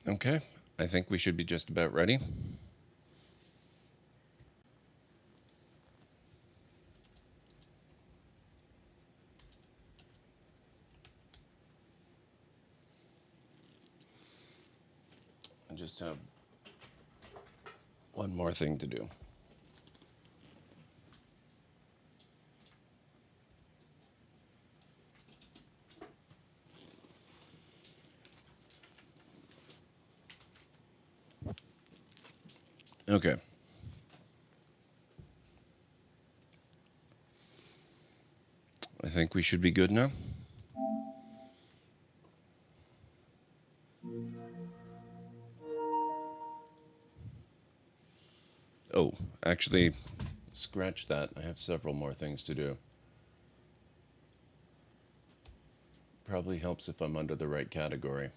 Okay, I think we should be just about ready. I just have one more thing to do. Okay. I think we should be good now. Oh, actually, scratch that. I have several more things to do. Probably helps if I'm under the right category.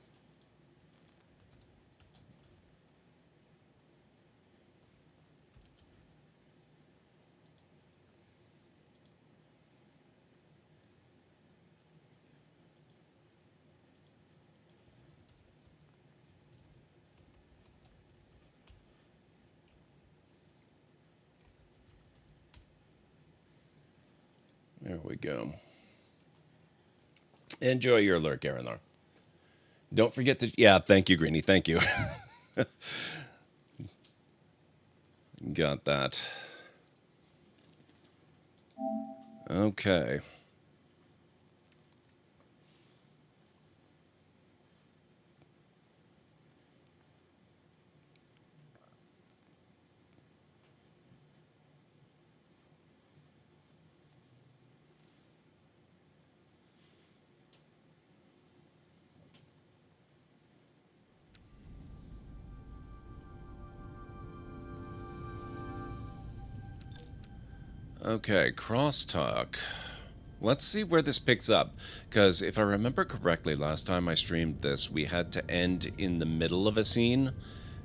There we go. Enjoy your lurk, Aranor. Don't forget to... Yeah, thank you, Greenie. Thank you. Got that. Okay. Okay, crosstalk. Let's see where this picks up, because if I remember correctly, last time I streamed this, we had to end in the middle of a scene.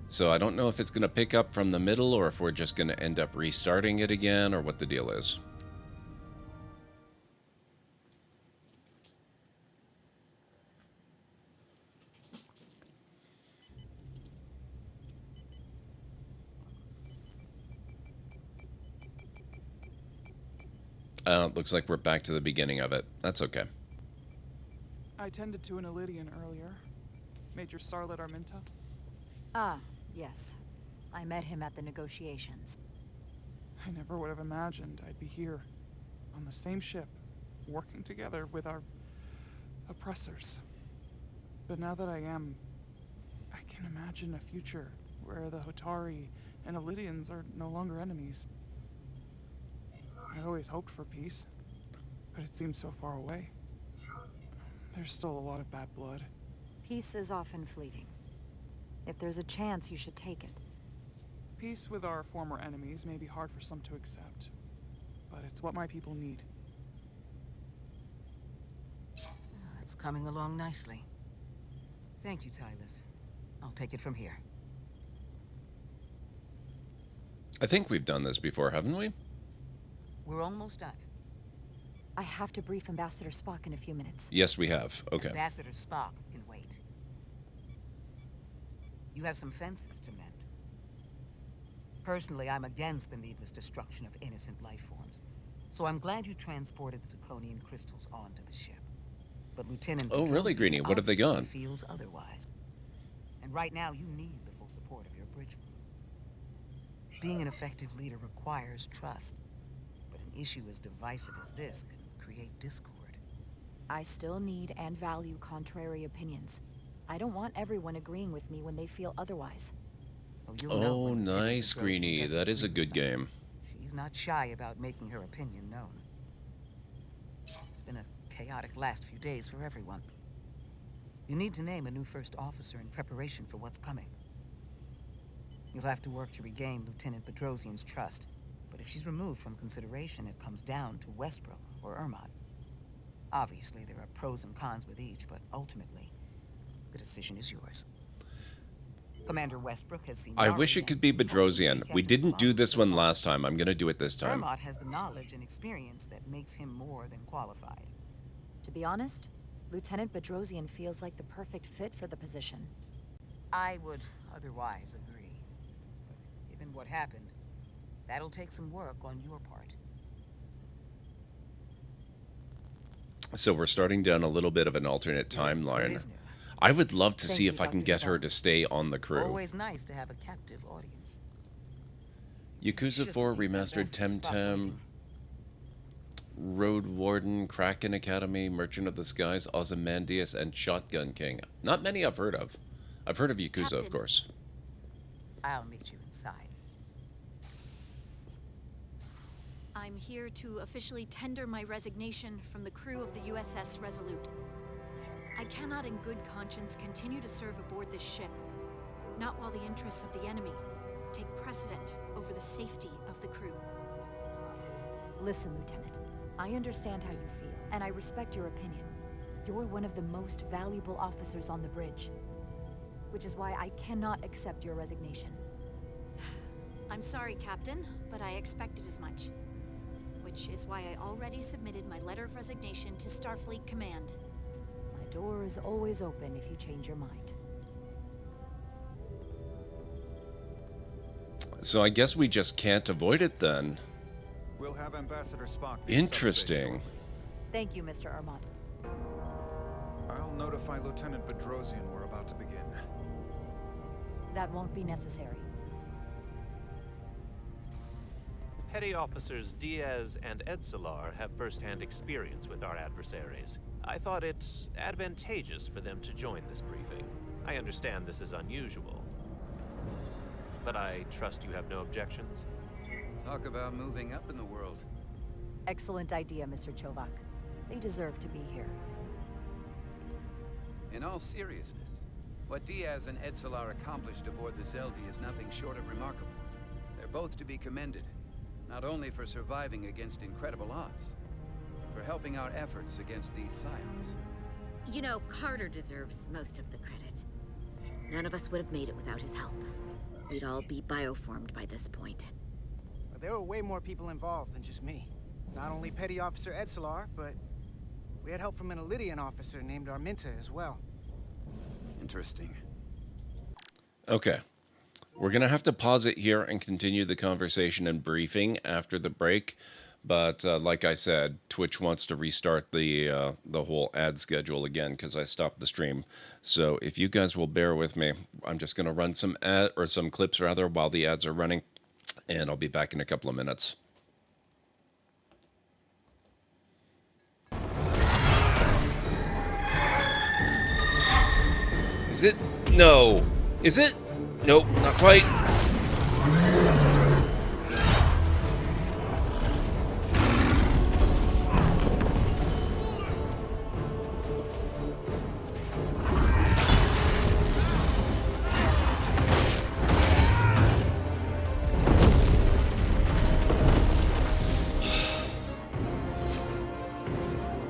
So I don't know if it's going to pick up from the middle, or if we're just going to end up restarting it again, or what the deal is. Looks like we're back to the beginning of it. That's okay. I tended to an Elydian earlier. Major Sarlet Arminta. Ah, yes. I met him at the negotiations. I never would have imagined I'd be here, on the same ship, working together with our oppressors. But now that I am, I can imagine a future where the Hotari and Elydians are no longer enemies. I always hoped for peace, but it seems so far away. There's still a lot of bad blood. Peace is often fleeting. If there's a chance, you should take it. Peace with our former enemies may be hard for some to accept, but it's what my people need. It's coming along nicely. Thank you, Tylus. I'll take it from here. I think we've done this before, haven't we? We're almost done. I have to brief Ambassador Spock in a few minutes. Yes, we have. Okay. Ambassador Spock can wait. You have some fences to mend. Personally, I'm against the needless destruction of innocent life forms, so I'm glad you transported the Draconian crystals onto the ship. But Lieutenant Oh, really, Petrosian Greenie? What have they obviously gone? feels otherwise. And right now, you need the full support of your bridge crew. Being an effective leader requires trust, but an issue as divisive as this can create discord. I still need and value contrary opinions. I don't want everyone agreeing with me when they feel otherwise. Oh, you'll know when Lieutenant nice, Petrosian Greenie. doesn't That is a agree with good something. game. She's not shy about making her opinion known. It's been a chaotic last few days for everyone. You need to name a new first officer in preparation for what's coming. You'll have to work to regain Lieutenant Petrosian's trust, but if she's removed from consideration, it comes down to Westbrook or Ermont. Obviously, there are pros and cons with each, but ultimately, the decision is yours. Commander Westbrook has seen I wish it could be Bedrosian. We didn't do this one last time. I'm going to do it this time. Ermont has the knowledge and experience that makes him more than qualified. To be honest, Lieutenant Bedrosian feels like the perfect fit for the position. I would otherwise agree. But given what happened, that'll take some work on your part. So we're starting down a little bit of an alternate Yes, timeline. is new. I would love to Thank see you, if I can Dr. get her Savant. to stay on the crew. Always nice to have a captive audience. Yakuza Shouldn't 4 keep Remastered, investors stop Temtem, waiting. Road Warden, Kraken Academy, Merchant of the Skies, Ozymandias, and Shotgun King. Not many I've heard of. I've heard of Yakuza, of Captain. course. I'll meet you inside. I'm here to officially tender my resignation from the crew of the USS Resolute. I cannot in good conscience continue to serve aboard this ship, not while the interests of the enemy take precedent over the safety of the crew. Listen, Lieutenant. I understand how you feel, and I respect your opinion. You're one of the most valuable officers on the bridge, which is why I cannot accept your resignation. I'm sorry, Captain, but I expected as much. Which is why I already submitted my letter of resignation to Starfleet Command. My door is always open if you change your mind. So I guess we just can't avoid it then. We'll have Ambassador Spock. Interesting. Thank you, Mr. Armand. I'll notify Lieutenant Bedrosian we're about to begin. That won't be necessary. Petty Officers Diaz and Edsalar have first-hand experience with our adversaries. I thought it advantageous for them to join this briefing. I understand this is unusual, but I trust you have no objections? Talk about moving up in the world. Excellent idea, Mr. Chovak. They deserve to be here. In all seriousness, what Diaz and Edsalar accomplished aboard the Zeldi is nothing short of remarkable. They're both to be commended, not only for surviving against incredible odds, but for helping our efforts against these scions. You know, Carter deserves most of the credit. None of us would have made it without his help. We'd all be bioformed by this point. There were way more people involved than just me. Not only Petty Officer Edsalar, but we had help from an Elydian officer named Arminta as well. Interesting. Okay. We're going to have to pause it here and continue the conversation and briefing after the break. But like I said, Twitch wants to restart the whole ad schedule again because I stopped the stream. So if you guys will bear with me, I'm just going to run some clips rather while the ads are running, and I'll be back in a couple of minutes. Is it? No. Is it? Nope, not quite.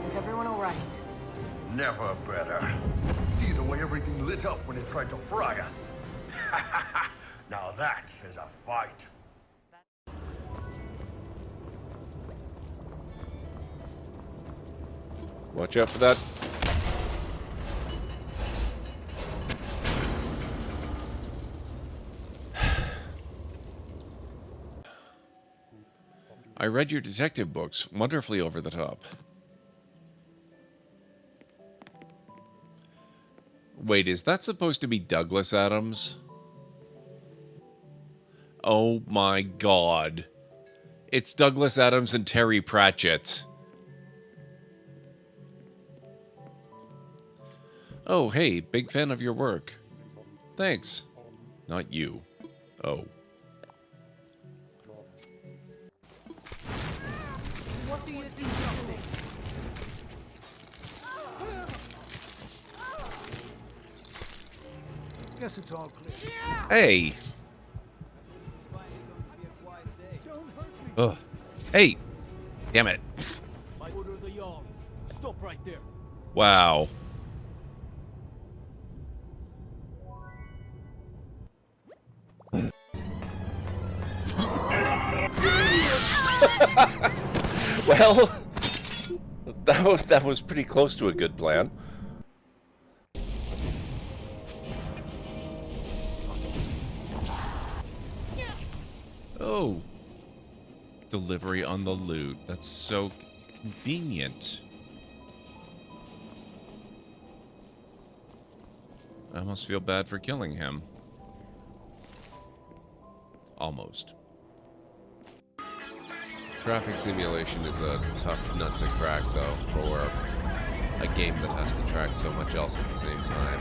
Is everyone alright? Never better. See the way everything lit up when it tried to fry us. Now that is a fight. Watch out for that. I read your detective books. Wonderfully over the top. Wait, is that supposed to be Douglas Adams? Oh my god. It's Douglas Adams and Terry Pratchett. Oh, hey, big fan of your work. Thanks. Not you. Oh. What do you do something? Guess it's all clear. Hey. Ugh. Hey. Damn it. By order of the Jarl. Stop right there. Wow. Well, that was pretty close to a good plan. Oh. Delivery on the loot. That's so convenient. I almost feel bad for killing him. Almost. Traffic simulation is a tough nut to crack, though, for a game that has to track so much else at the same time.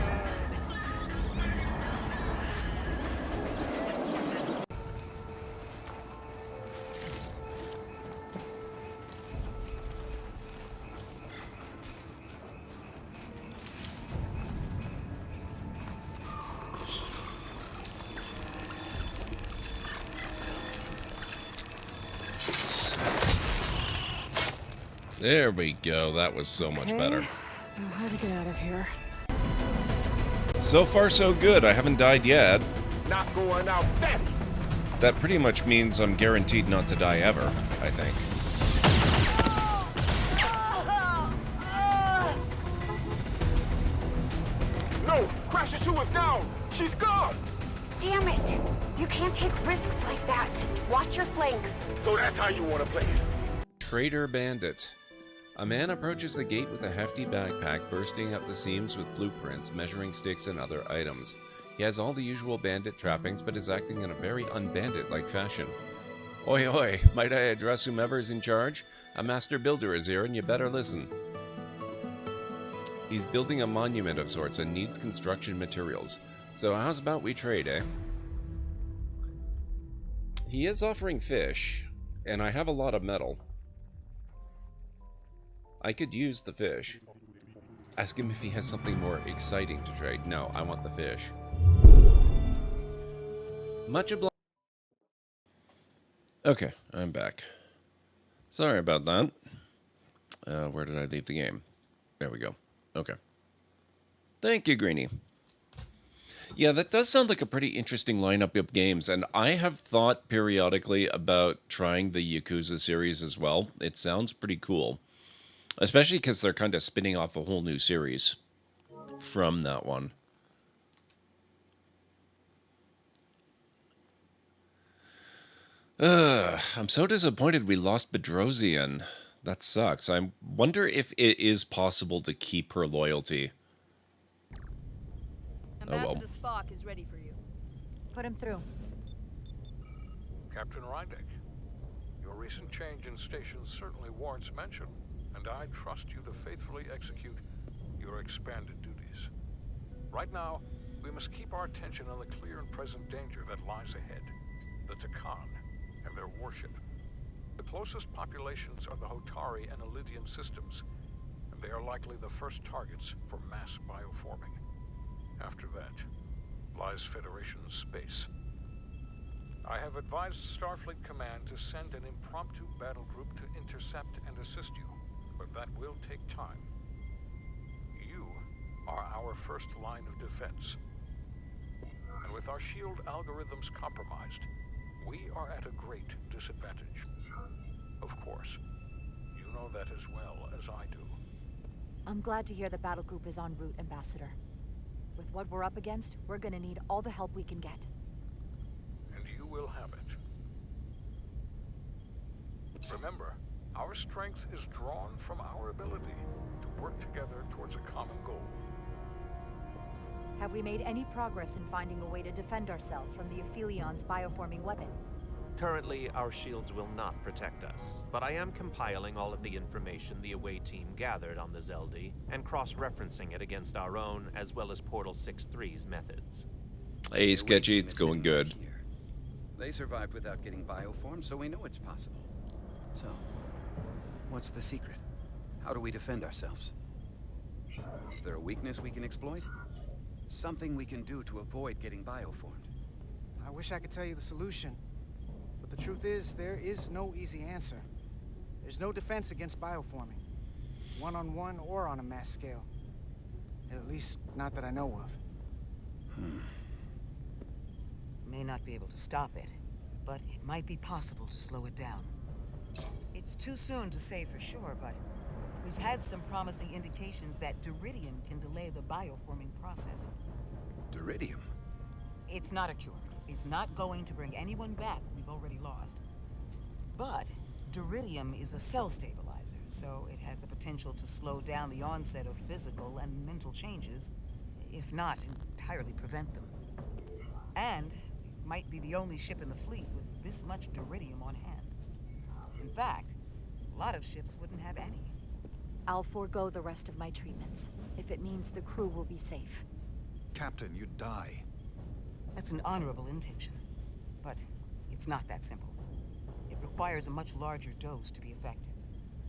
There we go. That was so much better. Now how to get out of here? So far, so good. I haven't died yet. Not going out that. That pretty much means I'm guaranteed not to die ever, I think. No, Crash Two is down. She's gone. Damn it! You can't take risks like that. Watch your flanks. So that's how you want to play it. Trader Bandit. A man approaches the gate with a hefty backpack bursting at the seams with blueprints, measuring sticks, and other items. He has all the usual bandit trappings, but is acting in a very unbandit-like fashion. Oi oi, might I address whomever's in charge? A master builder is here, and you better listen. He's building a monument of sorts and needs construction materials. So how's about we trade, eh? He is offering fish, and I have a lot of metal. I could use the fish. Ask him if he has something more exciting to trade. No, I want the fish. Much obliged. Okay, I'm back. Sorry about that. Where did I leave the game? There we go. Okay. Thank you, Greenie. Yeah, that does sound like a pretty interesting lineup of games, and I have thought periodically about trying the Yakuza series as well. It sounds pretty cool. Especially because they're kind of spinning off a whole new series from that one. I'm so disappointed we lost Bedrosian. That sucks. I wonder if it is possible to keep her loyalty. Ambassador Spock is ready for you. Put him through. Captain Rydek, your recent change in station certainly warrants mention, and I trust you to faithfully execute your expanded duties. Right now, we must keep our attention on the clear and present danger that lies ahead, the Takan and their warship. The closest populations are the Hotari and Elydian systems, and they are likely the first targets for mass bioforming. After that, lies Federation space. I have advised Starfleet Command to send an impromptu battle group to intercept and assist you, but that will take time. You are our first line of defense. And with our shield algorithms compromised, we are at a great disadvantage. Of course, you know that as well as I do. I'm glad to hear the battle group is en route, Ambassador. With what we're up against, we're gonna need all the help we can get. And you will have it. Remember, our strength is drawn from our ability to work together towards a common goal. Have we made any progress in finding a way to defend ourselves from the Aphilion's bioforming weapon? Currently, our shields will not protect us, but I am compiling all of the information the away team gathered on the Zeldi and cross-referencing it against our own as well as Portal 6-3's methods. Hey, Sketchy, it's going good. They survived without getting bioformed, so we know it's possible. So, what's the secret? How do we defend ourselves? Is there a weakness we can exploit? Something we can do to avoid getting bioformed? I wish I could tell you the solution. But the truth is, there is no easy answer. There's no defense against bioforming. One-on-one or on a mass scale. At least, not that I know of. May not be able to stop it, but it might be possible to slow it down. It's too soon to say for sure, but we've had some promising indications that Duridium can delay the bioforming process. Duridium? It's not a cure, is not going to bring anyone back we've already lost. But Duridium is a cell stabilizer, so it has the potential to slow down the onset of physical and mental changes, if not entirely prevent them. And it might be the only ship in the fleet with this much Duridium on hand. In fact, a lot of ships wouldn't have any. I'll forego the rest of my treatments, if it means the crew will be safe. Captain, you'd die. That's an honorable intention, but it's not that simple. It requires a much larger dose to be effective.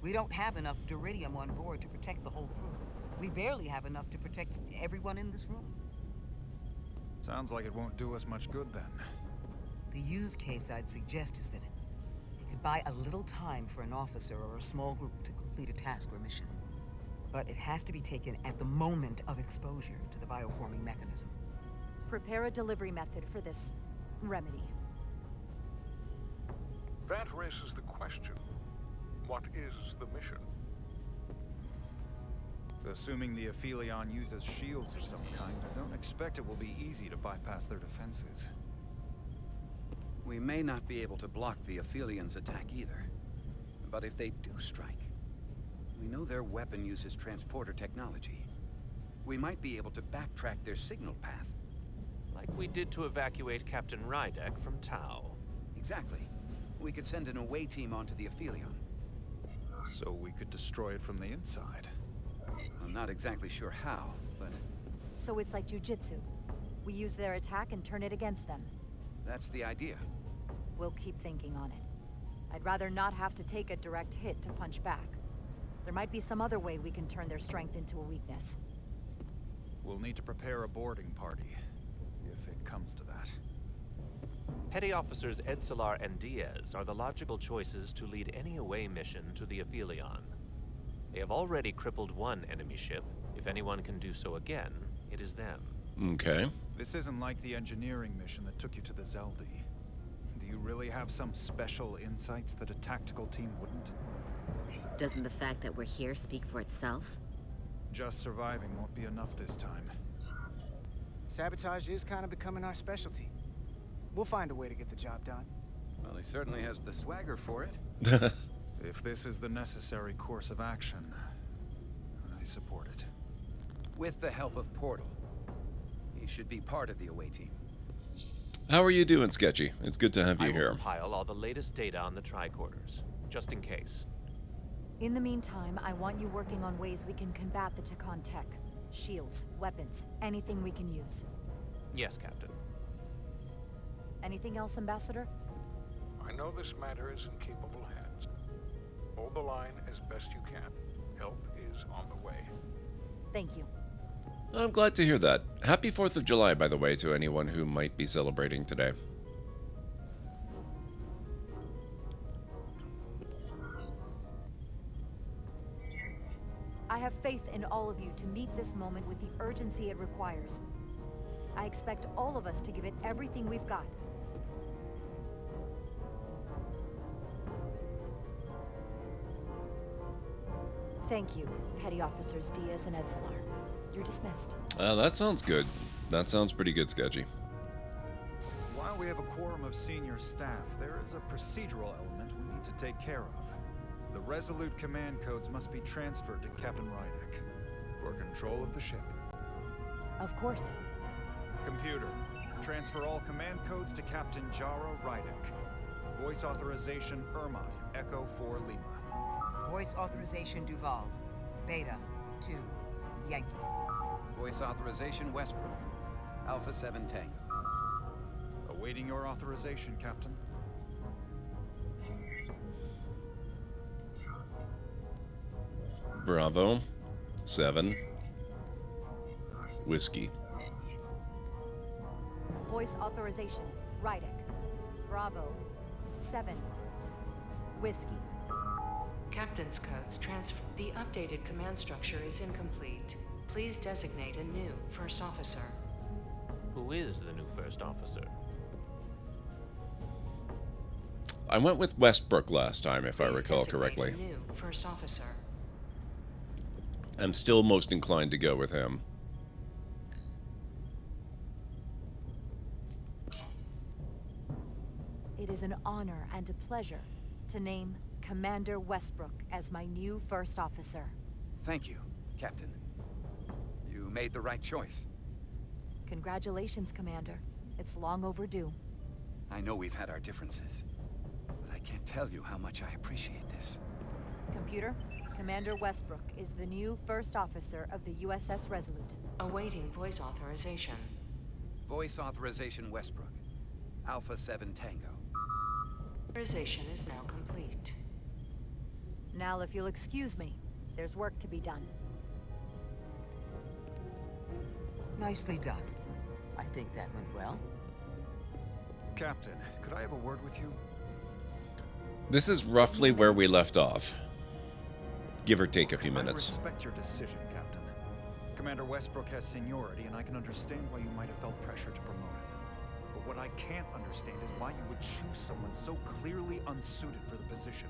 We don't have enough Duridium on board to protect the whole crew. We barely have enough to protect everyone in this room. Sounds like it won't do us much good then. The use case I'd suggest is that it could buy a little time for an officer or a small group to complete a task or mission. But it has to be taken at the moment of exposure to the bioforming mechanism. Prepare a delivery method for this remedy. That raises the question. What is the mission? Assuming the Aphelion uses shields of some kind, I don't expect it will be easy to bypass their defenses. We may not be able to block the Aphelion's attack either. But if they do strike, we know their weapon uses transporter technology. We might be able to backtrack their signal path. Like we did to evacuate Captain Rydek from Tau. Exactly. We could send an away team onto the Aphelion. So we could destroy it from the inside. I'm not exactly sure how, but... So it's like jujitsu. We use their attack and turn it against them. That's the idea. We'll keep thinking on it. I'd rather not have to take a direct hit to punch back. There might be some other way we can turn their strength into a weakness. We'll need to prepare a boarding party, if it comes to that. Petty Officers Edsalar and Diaz are the logical choices to lead any away mission to the Aphelion. They have already crippled one enemy ship. If anyone can do so again, it is them. Okay. This isn't like the engineering mission that took you to the Zeldi. Do you really have some special insights that a tactical team wouldn't? Doesn't the fact that we're here speak for itself? Just surviving won't be enough this time. Sabotage is kind of becoming our specialty. We'll find a way to get the job done. Well, he certainly has the swagger for it. If this is the necessary course of action, I support it. With the help of Portal. He should be part of the away team. How are you doing, Sketchy? It's good to have you I will here. compile all the latest data on the tricorders, just in case. In the meantime, I want you working on ways we can combat the Takan tech. Shields, weapons, anything we can use. Yes, Captain. Anything else, Ambassador? I know this matter is in capable hands. Hold the line as best you can. Help is on the way. Thank you. I'm glad to hear that. Happy 4th of July, by the way, to anyone who might be celebrating today. I have faith in all of you to meet this moment with the urgency it requires. I expect all of us to give it everything we've got. Thank you, Petty Officers Diaz and Edsalar. You're dismissed. That sounds good. That sounds pretty good, Sketchy. While we have a quorum of senior staff, there is a procedural element we need to take care of. The Resolute command codes must be transferred to Captain Rydek for control of the ship. Of course. Computer, transfer all command codes to Captain Jaro Rydek. Voice authorization Ermot, Echo 4 Lima. Voice authorization Duval. Beta 2 Yankee. Voice authorization Westbrook. Alpha 7 Tango. Awaiting your authorization, Captain. Bravo. 7. Whiskey. Voice authorization, Rydek. Bravo. 7. Whiskey. Captain's codes transfer. The updated command structure is incomplete. Please designate a new first officer. Who is the new first officer? I went with Westbrook last time, if I Please recall designate correctly. a new first officer. I'm still most inclined to go with him. It is an honor and a pleasure to name Commander Westbrook as my new first officer. Thank you, Captain. You made the right choice. Congratulations, Commander. It's long overdue. I know we've had our differences, but I can't tell you how much I appreciate this. Computer, Commander Westbrook is the new first officer of the USS Resolute. Awaiting voice authorization. Voice authorization Westbrook. Alpha 7 Tango. Authorization is now complete. Now, if you'll excuse me, there's work to be done. Nicely done. I think that went well. Captain, could I have a word with you? This is roughly where we left off. Give or take a few minutes. I respect your decision, Captain. Commander Westbrook has seniority, and I can understand why you might have felt pressure to promote him. But what I can't understand is why you would choose someone so clearly unsuited for the position.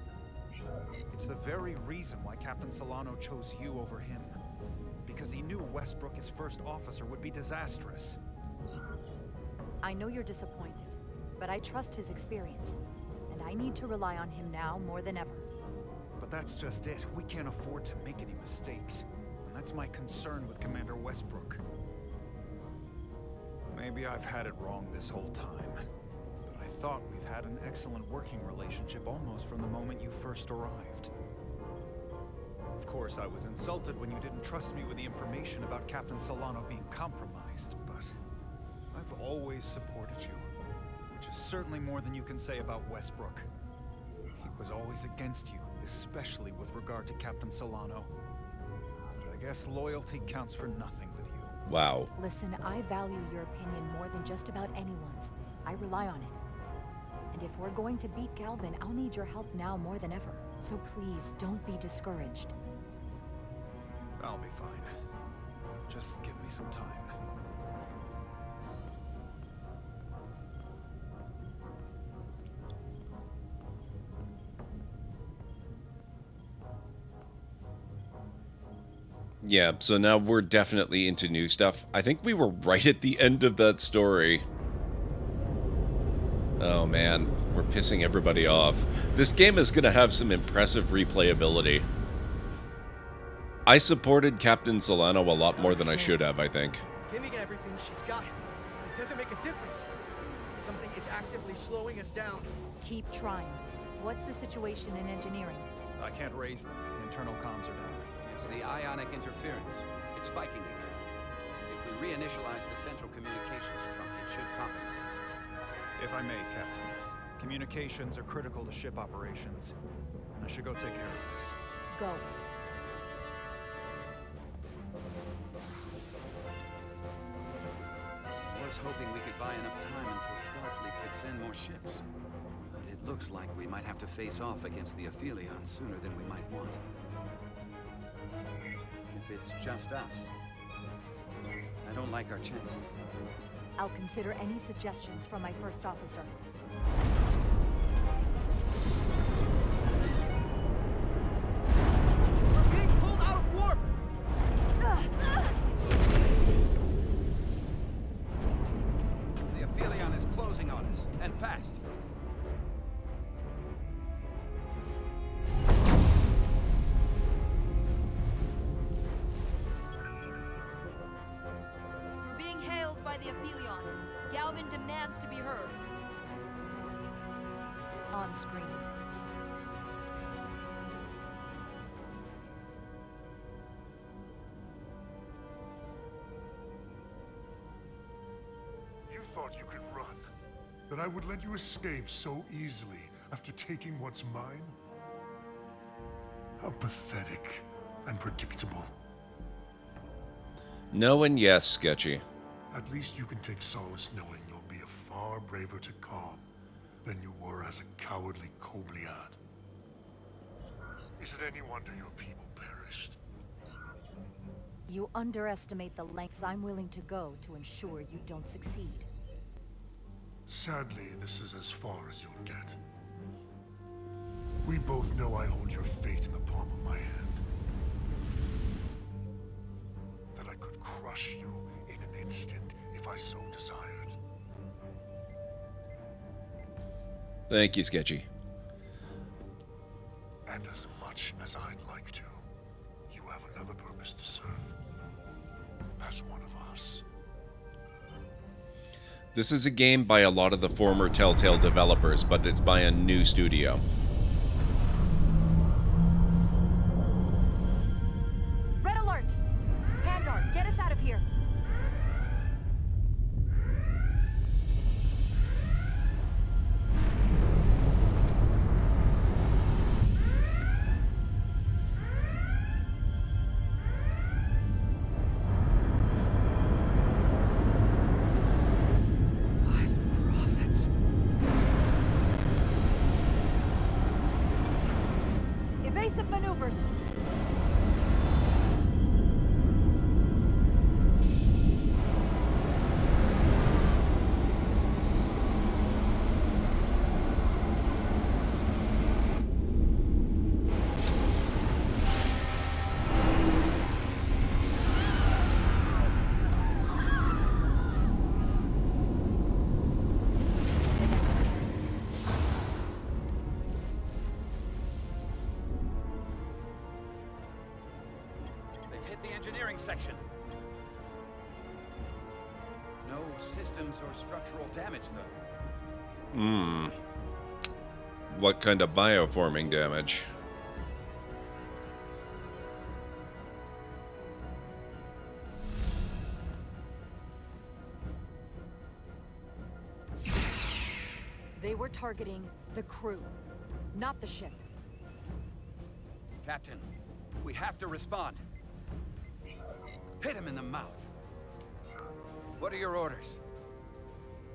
It's the very reason why Captain Solano chose you over him. Because he knew Westbrook as first officer would be disastrous. I know you're disappointed, but I trust his experience, and I need to rely on him now more than ever. But that's just it. We can't afford to make any mistakes. And that's my concern with Commander Westbrook. Maybe I've had it wrong this whole time. But I thought we've had an excellent working relationship almost from the moment you first arrived. Of course, I was insulted when you didn't trust me with the information about Captain Solano being compromised, but I've always supported you, which is certainly more than you can say about Westbrook. He was always against you, especially with regard to Captain Solano. But I guess loyalty counts for nothing with you. Wow. Listen, I value your opinion more than just about anyone's. I rely on it. And if we're going to beat Galvin, I'll need your help now more than ever. So please, don't be discouraged. I'll be fine. Just give me some time. Yeah, so now we're definitely into new stuff. I think we were right at the end of that story. Oh man, we're pissing everybody off. This game is going to have some impressive replayability. I supported Captain Solano a lot more than I should have, I think. Giving everything she's got, it doesn't make a difference. Something is actively slowing us down. Keep trying. What's the situation in engineering? I can't raise them. The internal comms are down. It's the ionic interference. It's spiking again. If we reinitialize the central communications trunk, it should compensate. If I may, Captain. Communications are critical to ship operations, and I should go take care of this. Go. I was hoping we could buy enough time until Starfleet could send more ships. But it looks like we might have to face off against the Aphelion sooner than we might want. If it's just us, I don't like our chances. I'll consider any suggestions from my first officer. We're being pulled out of warp! The Aphelion is closing on us, and fast. We're being hailed by the Aphelion. Galvin demands to be heard. On screen. You thought you could run? That I would let you escape so easily after taking what's mine? How pathetic and predictable. No and yes, Sketchy. At least you can take solace knowing you'll be a far braver to calm than you were as a cowardly Kobliad. Is it any wonder your people perished? You underestimate the lengths I'm willing to go to ensure you don't succeed. Sadly, this is as far as you'll get. We both know I hold your fate in the palm of my hand. That I could crush you in an instant if I so desired. Thank you, Sketchy. And as much as I'd like to, you have another purpose to serve. As one of us. This is a game by a lot of the former Telltale developers, but it's by a new studio. Red alert! Pandar, get us out of here! Evasive maneuvers. The engineering section. No systems or structural damage, though. What kind of bioforming damage? They were targeting the crew, not the ship. Captain, we have to respond. Hit him in the mouth. What are your orders?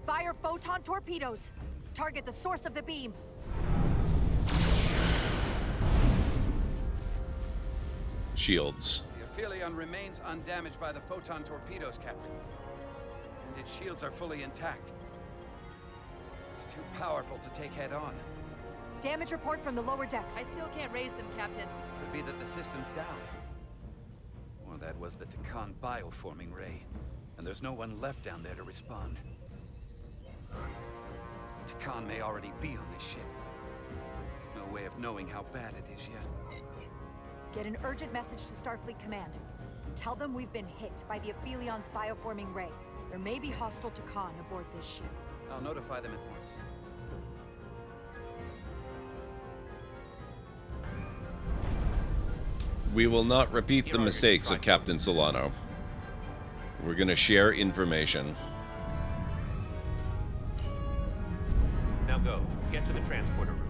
Fire photon torpedoes. Target the source of the beam. Shields. The Aphelion remains undamaged by the photon torpedoes, Captain. And its shields are fully intact. It's too powerful to take head on. Damage report from the lower decks. I still can't raise them, Captain. Could be that the system's down. Or that was the Takan bioforming ray. And there's no one left down there to respond. Takan may already be on this ship. No way of knowing how bad it is yet. Get an urgent message to Starfleet Command. Tell them we've been hit by the Aphelion's bioforming ray. There may be hostile Takan aboard this ship. I'll notify them at once. We will not repeat the mistakes of Captain Solano. We're going to share information. Now go. Get to the transporter room.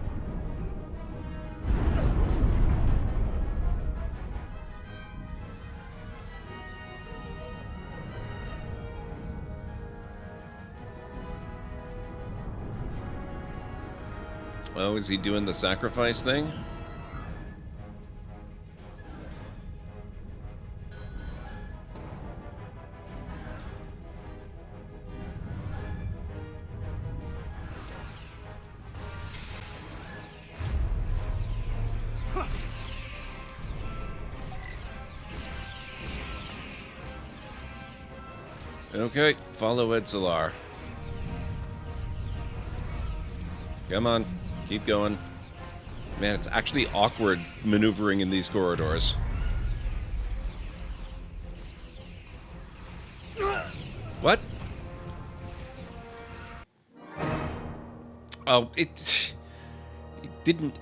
Oh, is he doing the sacrifice thing? Okay, follow Edsalar. Come on, keep going. Man, it's actually awkward maneuvering in these corridors. What? Oh, it didn't...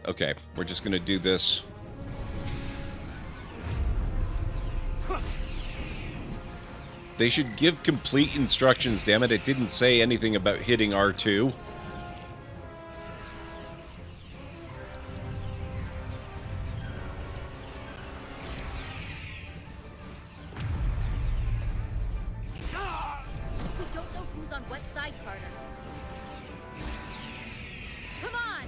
Okay, we're just gonna do this. They should give complete instructions, damn it. It didn't say anything about hitting R2. We don't know who's on what side, Carter. Come on!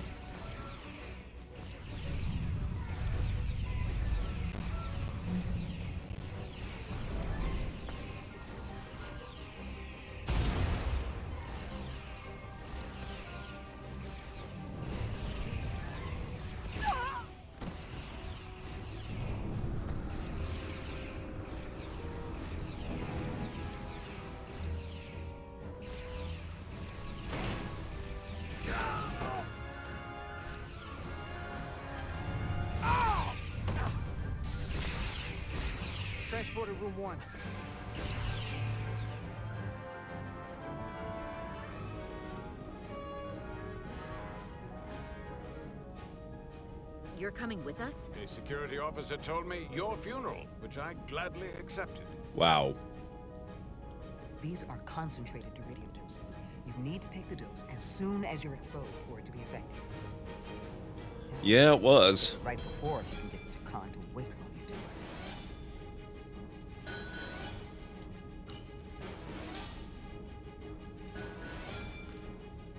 Transporter room 1. You're coming with us? A security officer told me your funeral, which I gladly accepted. Wow. These are concentrated iridium doses. You need to take the dose as soon as you're exposed for it to be effective. Yeah, it was. Right before, if you can get the Khan to wait while you do it.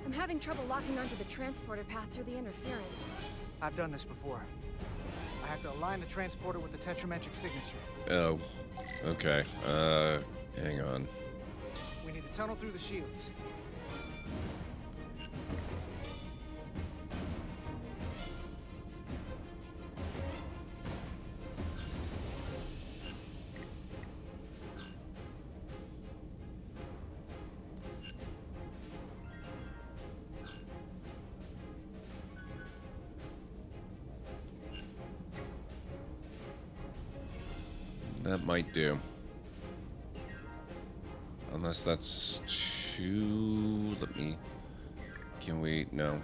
I'm having trouble locking onto the transporter path through the interference. I've done this before. I have to align the transporter with the tetrametric signature. Oh, okay. Hang on. We need to tunnel through the shields. That might do. Unless that's too... Let me... Can we... No.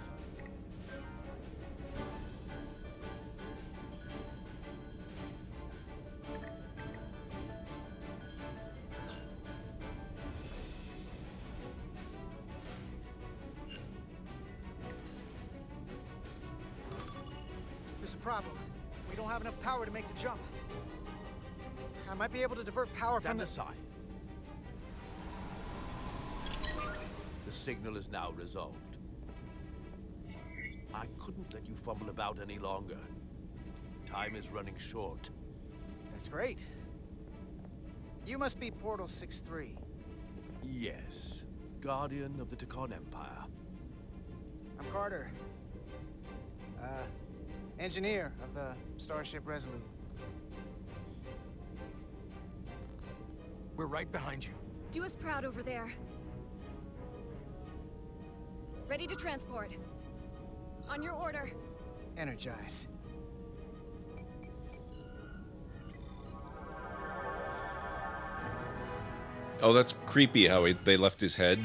There's a problem. We don't have enough power to make the jump. I might be able to divert power from the... Stand aside. The signal is now resolved. I couldn't let you fumble about any longer. Time is running short. That's great. You must be Portal 6-3. Yes. Guardian of the Tekon Empire. I'm Carter. Engineer of the Starship Resolute. We're right behind you. Do us proud over there. Ready to transport. On your order. Energize. Oh, that's creepy how they left his head.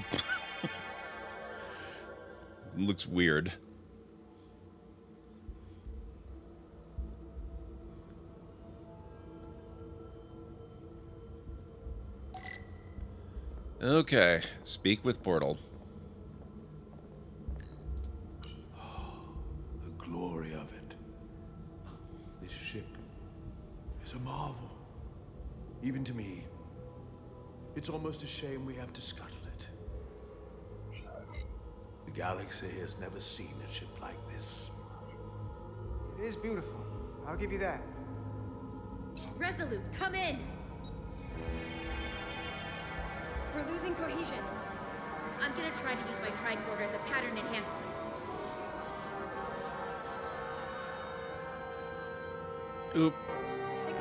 Looks weird. Okay, speak with Portal. The glory of it. This ship is a marvel. Even to me. It's almost a shame we have to scuttle it. The galaxy has never seen a ship like this. It is beautiful. I'll give you that. Resolute, come in! We're losing cohesion. I'm gonna try to use my tricorder as a pattern enhancer. Oop.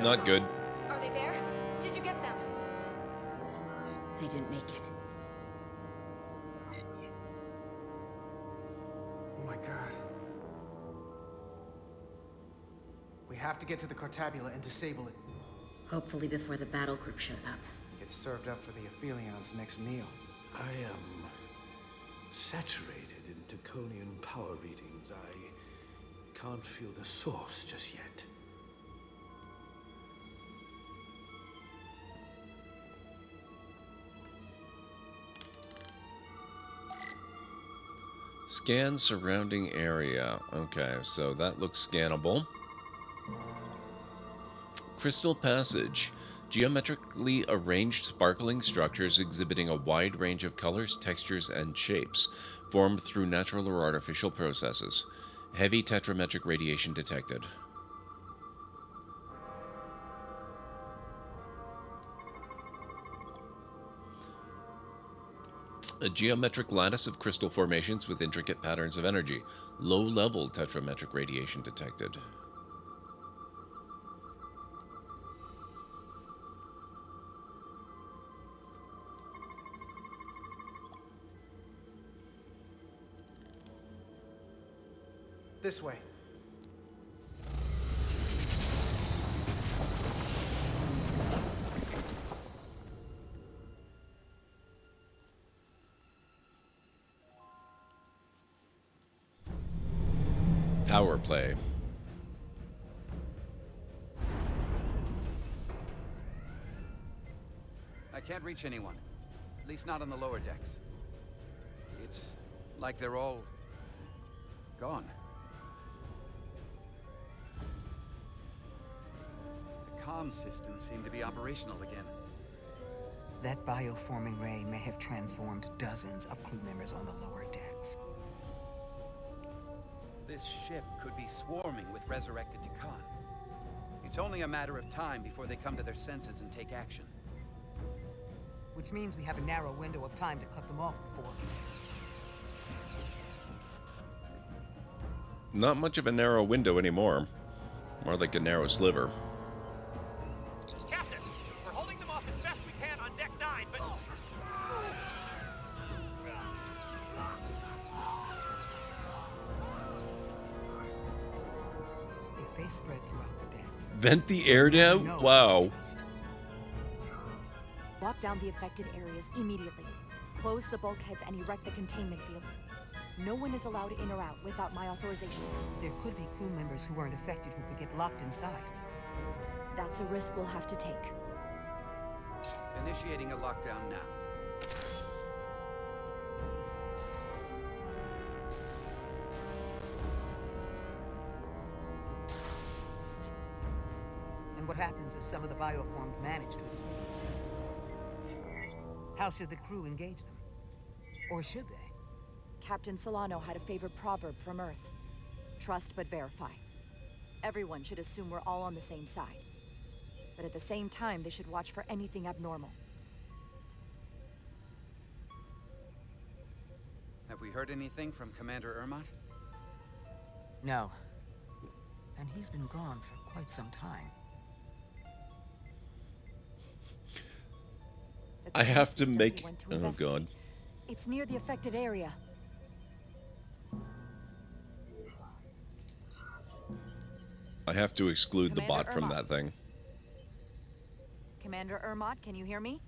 Not good. Are they there? Did you get them? They didn't make it. Oh my god. We have to get to the Cartabula and disable it. Hopefully before the battle group shows up. It's served up for the Aphelions' next meal. I am saturated in Tekonian power readings. I can't feel the source just yet. Scan surrounding area. Okay, so that looks scannable. Crystal Passage. Geometrically arranged sparkling structures exhibiting a wide range of colors, textures, and shapes, formed through natural or artificial processes. Heavy tetrametric radiation detected. A geometric lattice of crystal formations with intricate patterns of energy. Low-level tetrametric radiation detected. This way. Power play. I can't reach anyone. At least not on the lower decks. It's like they're all gone. The comm systems seem to be operational again. That bioforming ray may have transformed dozens of crew members on the lower decks. This ship could be swarming with resurrected Takan. It's only a matter of time before they come to their senses and take action. Which means we have a narrow window of time to cut them off before. Not much of a narrow window anymore. More like a narrow sliver. Captain, we're holding them off as best we can on deck 9, but... If they spread throughout the decks... Vent the air down? Wow. Lock down the affected areas immediately. Close the bulkheads and erect the containment fields. No one is allowed in or out without my authorization. There could be crew members who weren't affected who could get locked inside. That's a risk we'll have to take. Initiating a lockdown now. And what happens if some of the bioformed manage to escape? How should the crew engage them? Or should they? Captain Solano had a favorite proverb from Earth. Trust but verify. Everyone should assume we're all on the same side. But at the same time, they should watch for anything abnormal. Have we heard anything from Commander Ermot? No. And he's been gone for quite some time. I have to make... Oh, God. It's near the affected area. I have to exclude the Commander bot from Ermot. that thing. Commander Ermot, can you hear me?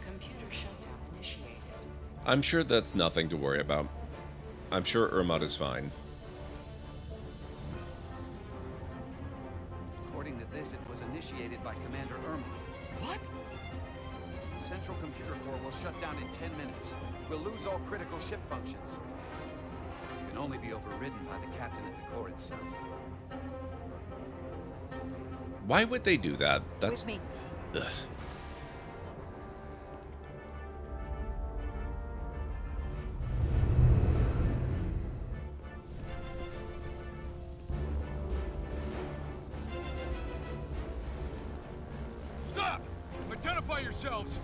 Computer shutdown initiated. I'm sure that's nothing to worry about. I'm sure Ermot is fine. According to this, it was initiated by Commander Ermot. What? The central computer core will shut down in 10 minutes. We'll lose all critical ship functions. It can only be overridden by the captain at the core itself. Why would they do that? That's... With me. Ugh. Stop! Identify yourselves!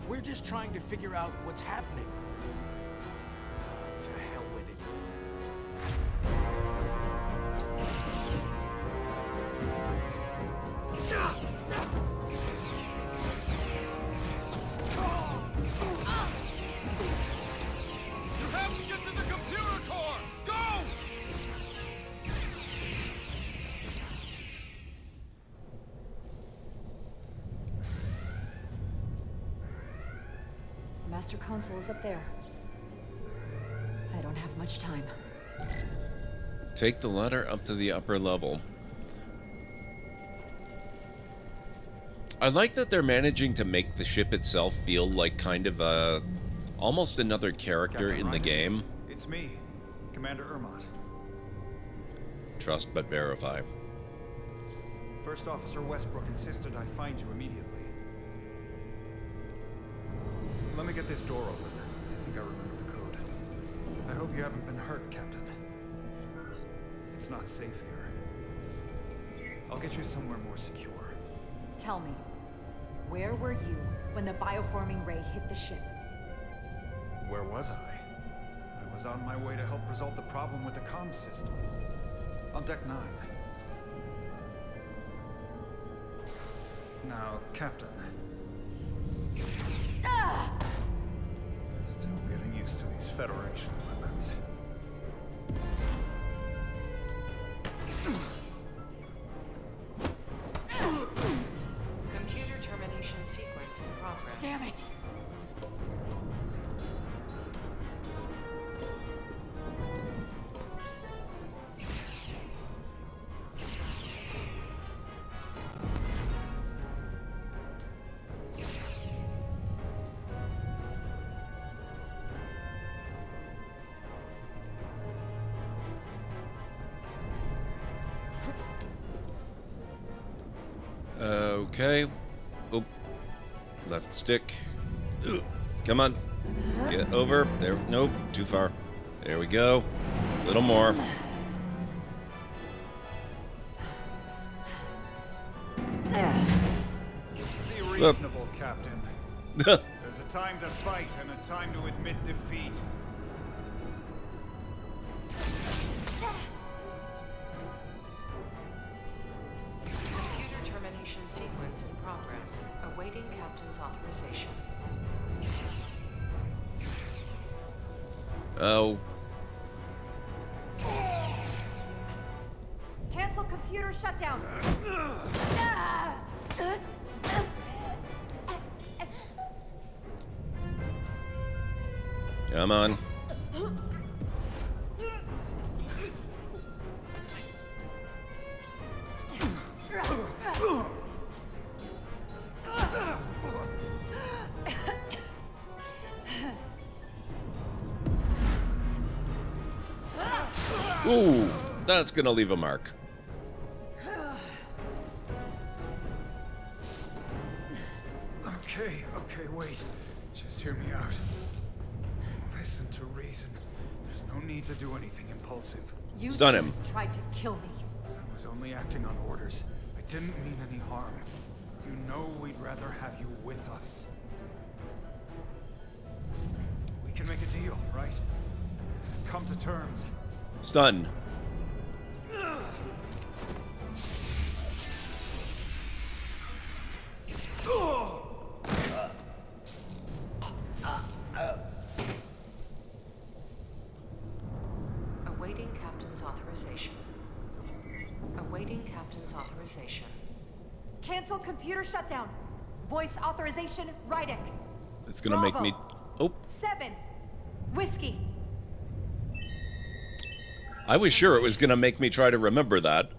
We're just trying to figure out what's happening. To hell with it. You have to get to the computer core! Go! Master Console is up there. I don't have much time. Take the ladder up to the upper level. I like that they're managing to make the ship itself feel like kind of a... almost another character Captain in the Ryder, game. It's me, Commander Ermot. Trust but verify. First Officer Westbrook insisted I find you immediately. Let me get this door open. I think I remember the code. I hope you haven't been hurt, Captain. It's not safe here. I'll get you somewhere more secure. Tell me, where were you when the bioforming ray hit the ship? Where was I? I was on my way to help resolve the problem with the comm system. On Deck 9. Now, Captain. Still getting used to these Federation weapons. Computer termination sequence in progress. Damn it! Okay. Oh, left stick. Ugh. Come on. Get over. There. Nope. Too far. There we go. A little more. Be reasonable, Captain. There's a time to fight and a time to admit defeat. Computer termination sequence in progress. Awaiting Captain's authorization. Oh. Cancel computer shutdown. Come on. Ooh, that's gonna leave a mark. Okay, wait. Just hear me out. Listen to reason. There's no need to do anything impulsive. You Stun him. just tried to kill me. I was only acting on orders. I didn't mean any harm. You know we'd rather have you with us. We can make a deal, right? Come to terms. Stun. Awaiting Captain's authorization. Awaiting Captain's authorization. Cancel computer shutdown. Voice authorization, Rydick. It's gonna make me... Oh. 7. Whiskey. I was sure it was gonna make me try to remember that.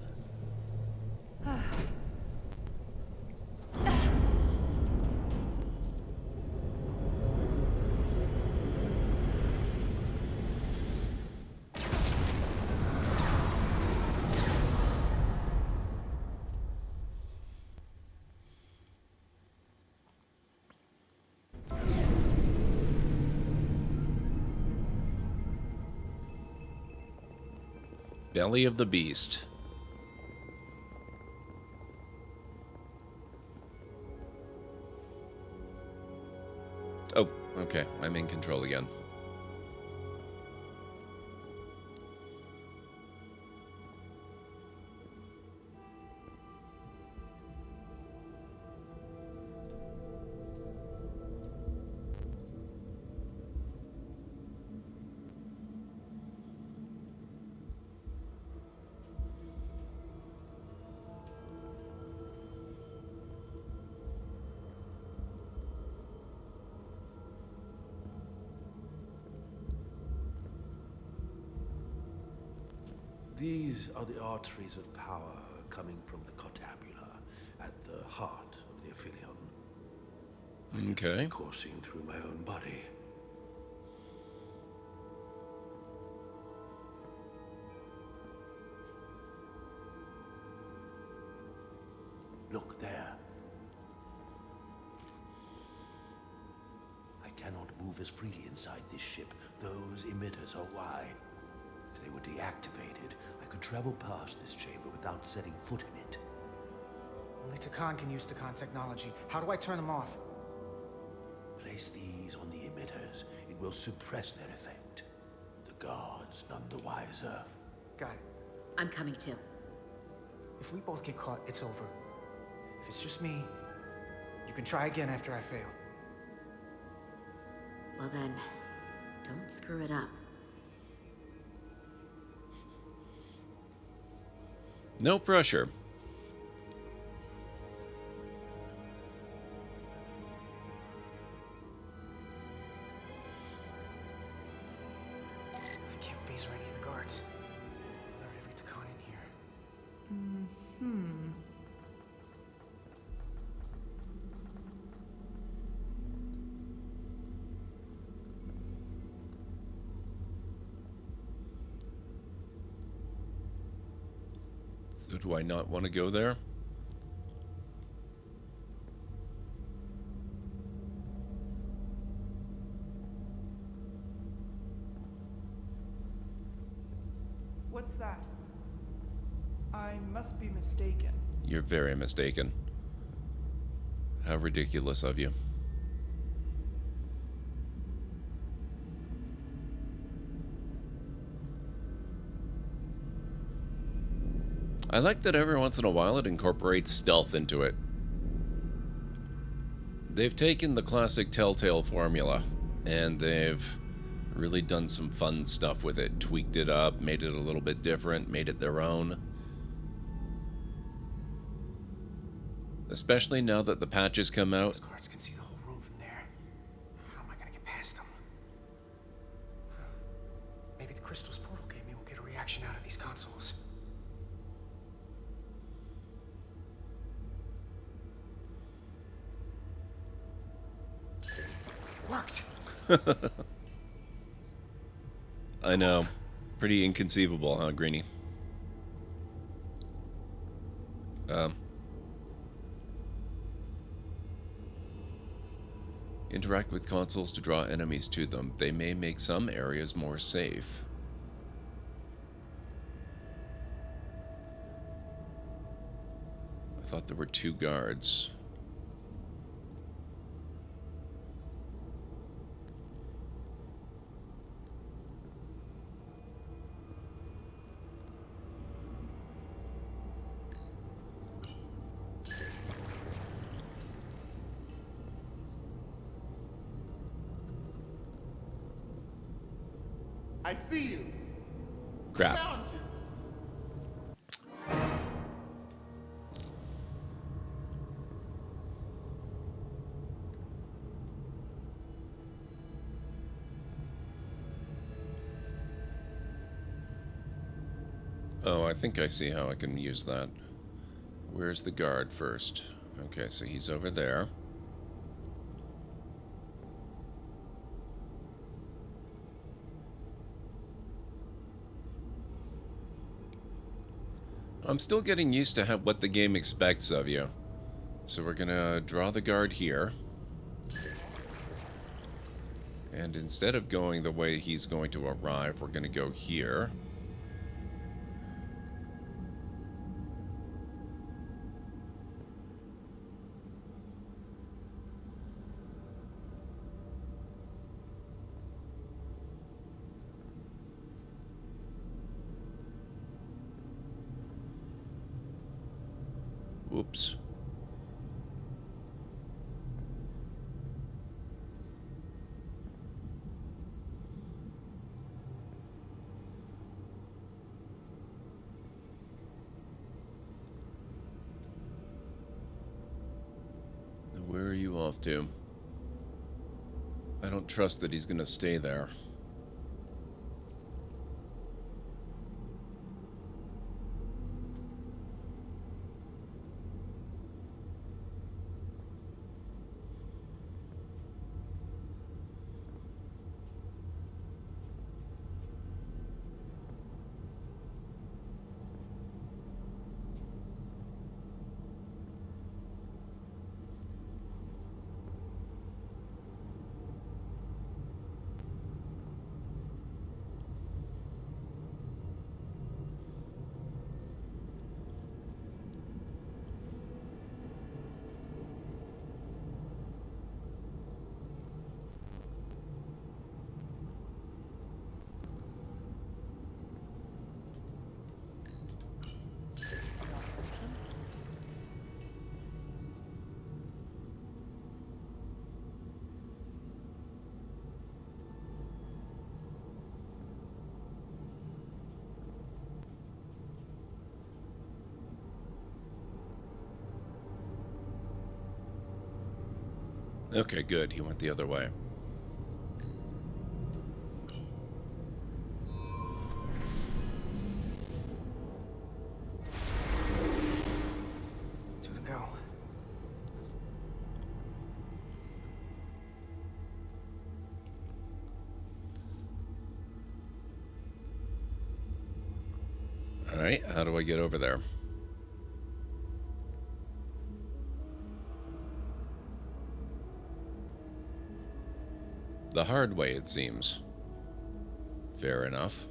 Belly of the Beast. Oh, okay. I'm in control again. These are the arteries of power coming from the cortabula at the heart of the Aphelion. Okay. Coursing through my own body. Look there. I cannot move as freely inside this ship. Those emitters are why. If they were deactivated, I could travel past this chamber without setting foot in it. Only Takan can use Takan technology. How do I turn them off? Place these on the emitters. It will suppress their effect. The guards none the wiser. Got it. I'm coming too. If we both get caught, it's over. If it's just me, you can try again after I fail. Well then, don't screw it up. No pressure. I can't face any of the guards. Alert every Takan in here. So do I not want to go there? What's that? I must be mistaken. You're very mistaken. How ridiculous of you. I like that every once in a while it incorporates stealth into it. They've taken the classic Telltale formula, and they've really done some fun stuff with it. Tweaked it up, made it a little bit different, made it their own. Especially now that the patches come out. Those guards can see the whole room from there. How am I gonna get past them? Maybe the crystals portal gave me will get a reaction out of these consoles. Worked. I know. Pretty inconceivable, huh, Greenie? Interact with consoles to draw enemies to them. They may make some areas more safe. I thought there were 2 guards. I see you. Crap. Found you. Oh, I think I see how I can use that. Where's the guard first? Okay, so he's over there. I'm still getting used to what the game expects of you. So we're gonna draw the guard here. And instead of going the way he's going to arrive, we're gonna go here. Oops. Where are you off to? I don't trust that he's gonna stay there. Okay, good. He went the other way. Two to go. Alright, how do I get over there? The hard way, it seems. Fair enough.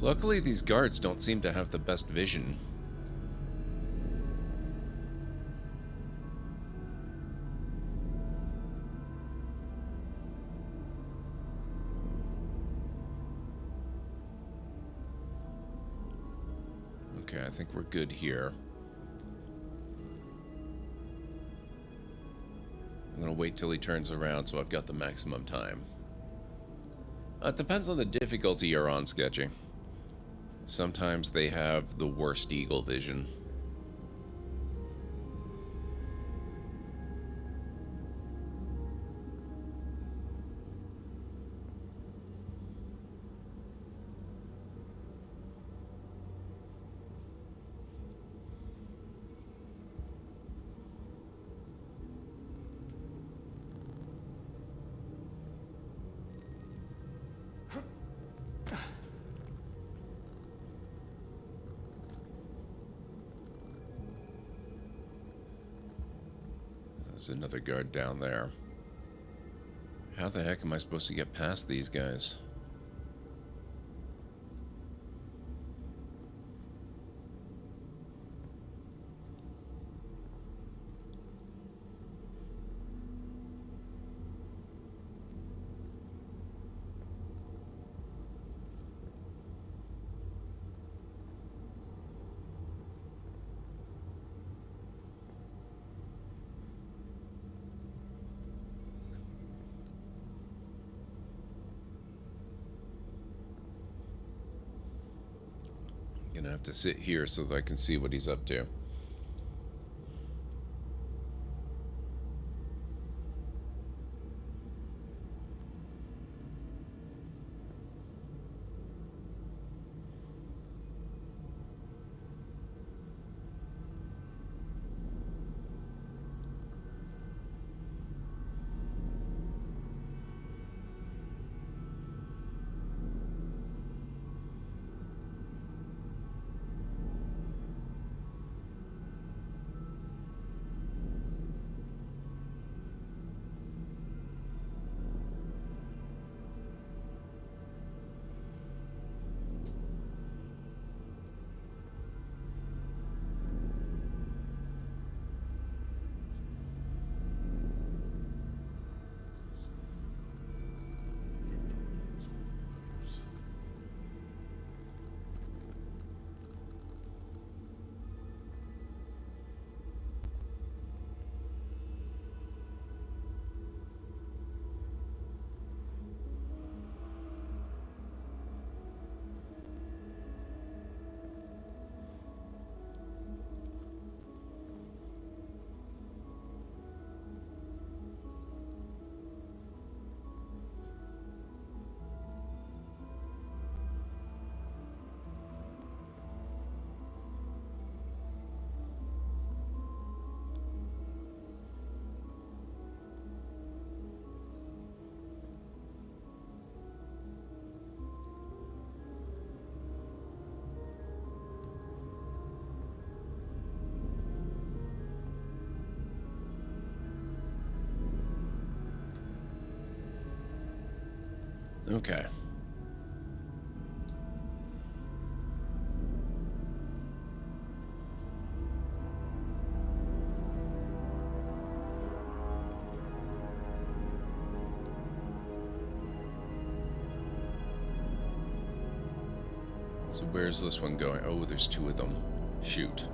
Luckily, these guards don't seem to have the best vision. Okay, I think we're good here. I'm gonna wait till he turns around so I've got the maximum time. It depends on the difficulty you're on sketching. Sometimes they have the worst eagle vision. There's another guard down there. How the heck am I supposed to get past these guys? Gonna have to sit here so that I can see what he's up to. Okay. So where's this one going? Oh, there's two of them. Shoot.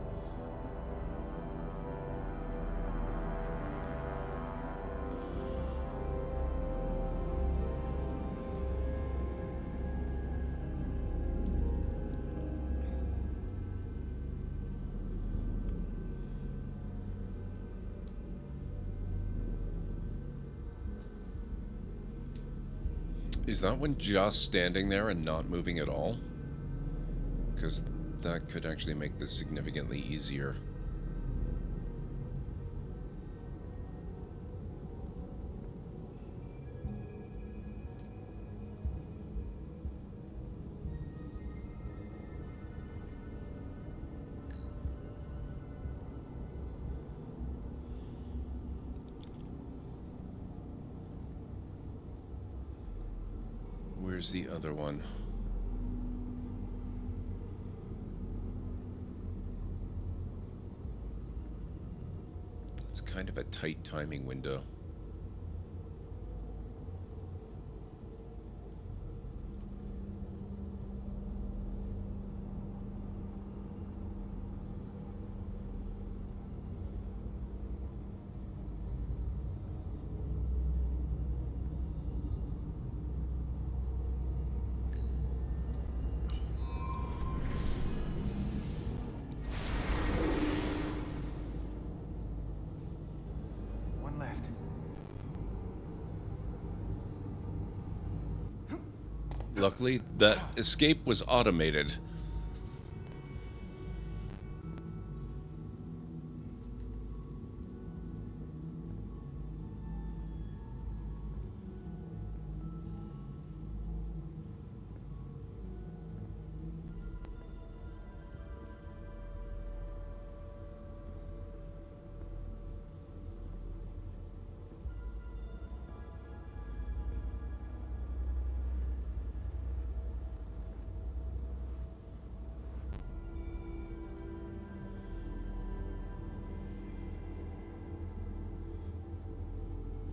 Is that one just standing there and not moving at all? Because that could actually make this significantly easier. Where's the other one? It's kind of a tight timing window. One left. Luckily, that escape was automated.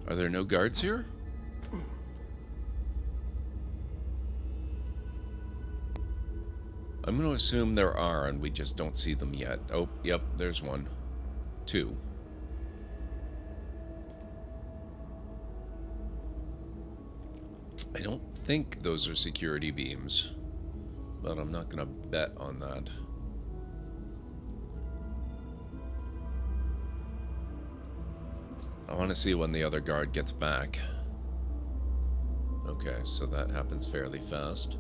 Are there no guards here? I'm going to assume there are, and we just don't see them yet. Oh, yep, there's one. Two. I don't think those are security beams, but I'm not going to bet on that. I want to see when the other guard gets back. Okay, so that happens fairly fast.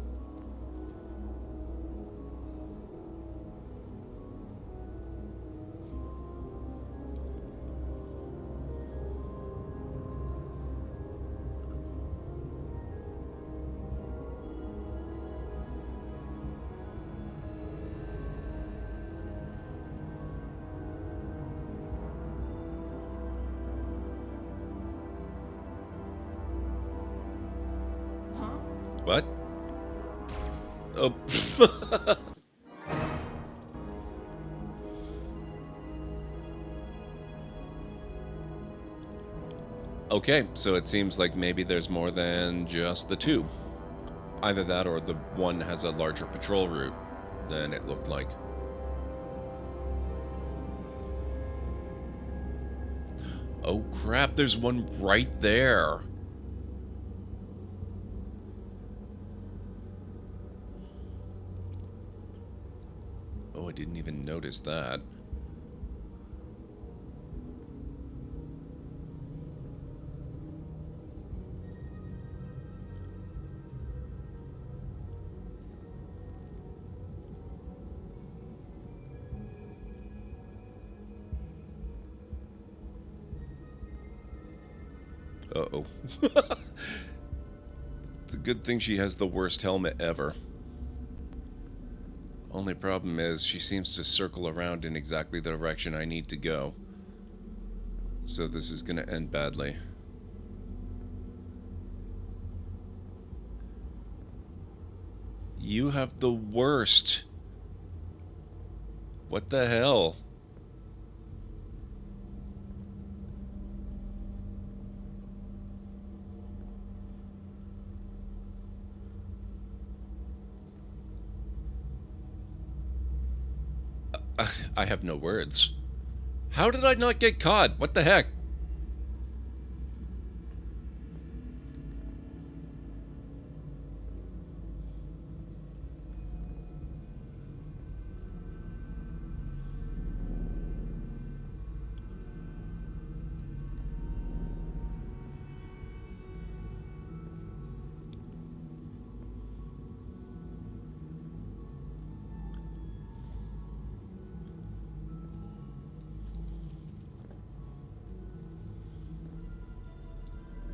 What? Oh. Okay, so it seems like maybe there's more than just the two. Either that or the one has a larger patrol route than it looked like. Oh crap, there's one right there. Oh, I didn't even notice that. Uh-oh. It's a good thing she has the worst helmet ever. Only problem is, she seems to circle around in exactly the direction I need to go. So this is gonna end badly. You have the worst. What the hell? I have no words. How did I not get caught? What the heck?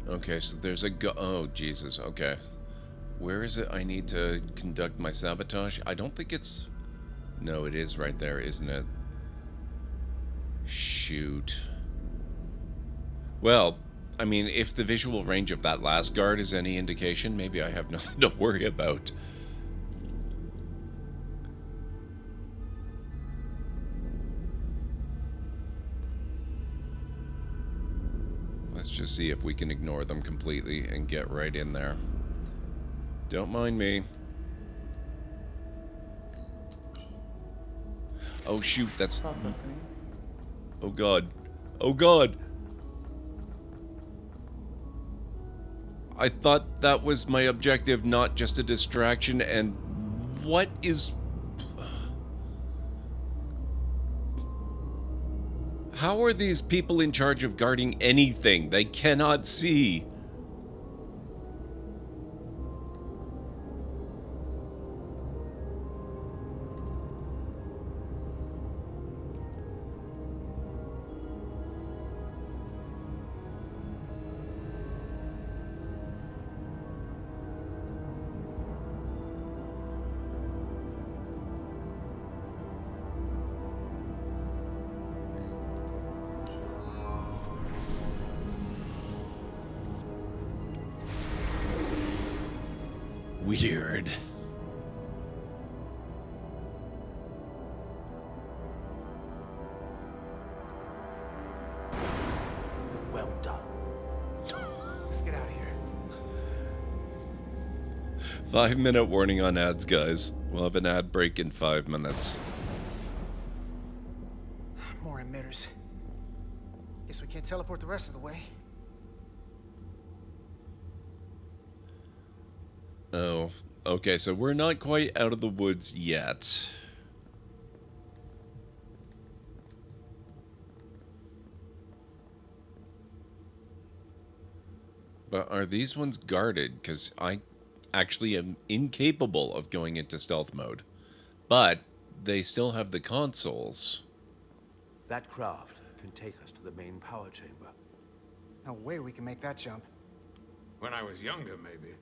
Okay, so there's a oh, Jesus, okay. Where is it I need to conduct my sabotage? I don't think it's... No, it is right there, isn't it? Shoot. Well, I mean, if the visual range of that last guard is any indication, maybe I have nothing to worry about. just see if we can ignore them completely and get right in there. Don't mind me. Oh shoot, that's... Oh god. Oh god! I thought that was my objective, not just a distraction, and what is... How are these people in charge of guarding anything they cannot see? Weird. Well done. Let's get out of here. 5-minute warning on ads, guys. We'll have an ad break in 5 minutes. More emitters. Guess we can't teleport the rest of the way. Oh, okay, so we're not quite out of the woods yet. But are these ones guarded? Because I actually am incapable of going into stealth mode. But they still have the consoles. That craft can take us to the main power chamber. No way we can make that jump. When I was younger, maybe.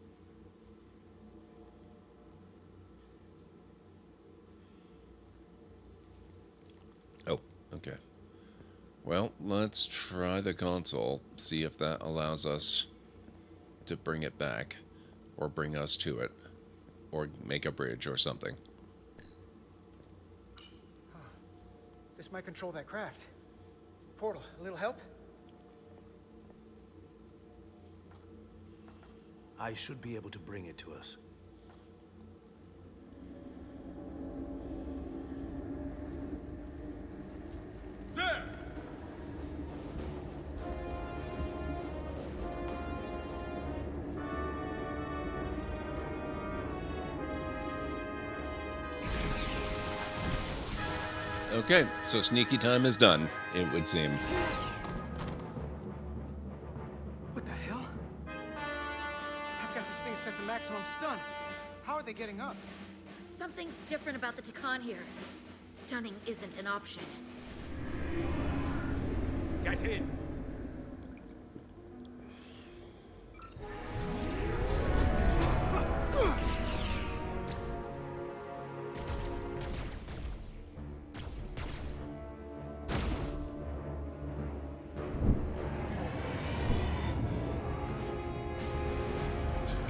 Oh, okay. Well, let's try the console, see if that allows us to bring it back, or bring us to it, or make a bridge or something. This might control that craft. Portal, a little help? I should be able to bring it to us. There! Okay, so sneaky time is done, it would seem. What the hell? I've got this thing set to maximum stun. How are they getting up? Something's different about the Takan here. Stunning isn't an option. Get in!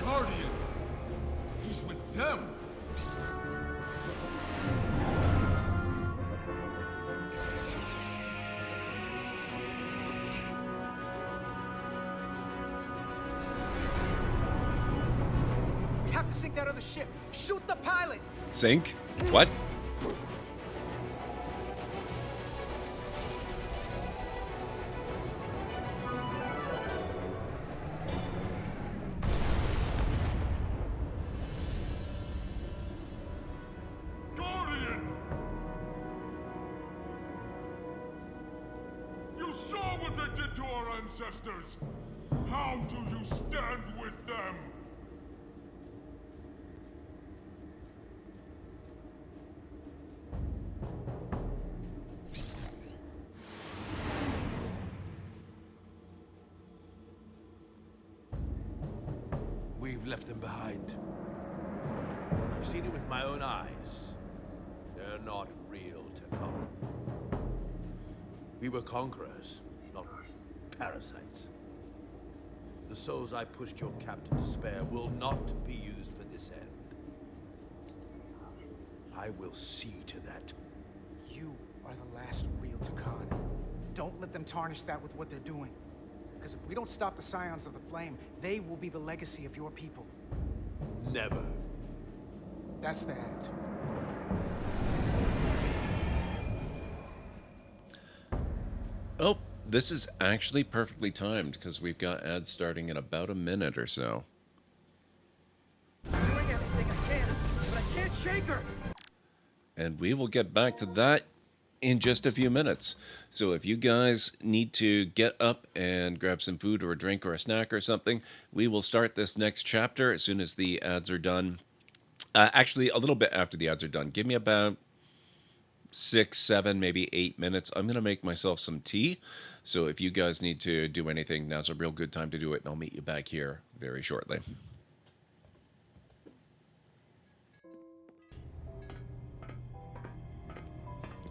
Guardian! He's with them! We have to sink that other ship. Shoot the pilot! Sink? What? Guardian! You saw what they did to our ancestors! How do you stand with them? We've left them behind. I've seen it with my own eyes. They're not real Takan. We were conquerors, not parasites. The souls I pushed your captain to spare will not be used for this end. I will see to that. You are the last real Takan. Don't let them tarnish that with what they're doing. Because if we don't stop the Scions of the Flame, they will be the legacy of your people. Never. That's the attitude. Oh, this is actually perfectly timed because we've got ads starting in about a minute or so. I'm doing everything I can, but I can't shake her. And we will get back to that in just a few minutes. So if you guys need to get up and grab some food or a drink or a snack or something, we will start this next chapter as soon as the ads are done. Actually, a little bit after the ads are done. Give me about 6, 7, maybe 8 minutes. I'm going to make myself some tea. So if you guys need to do anything, now's a real good time to do it. And I'll meet you back here very shortly.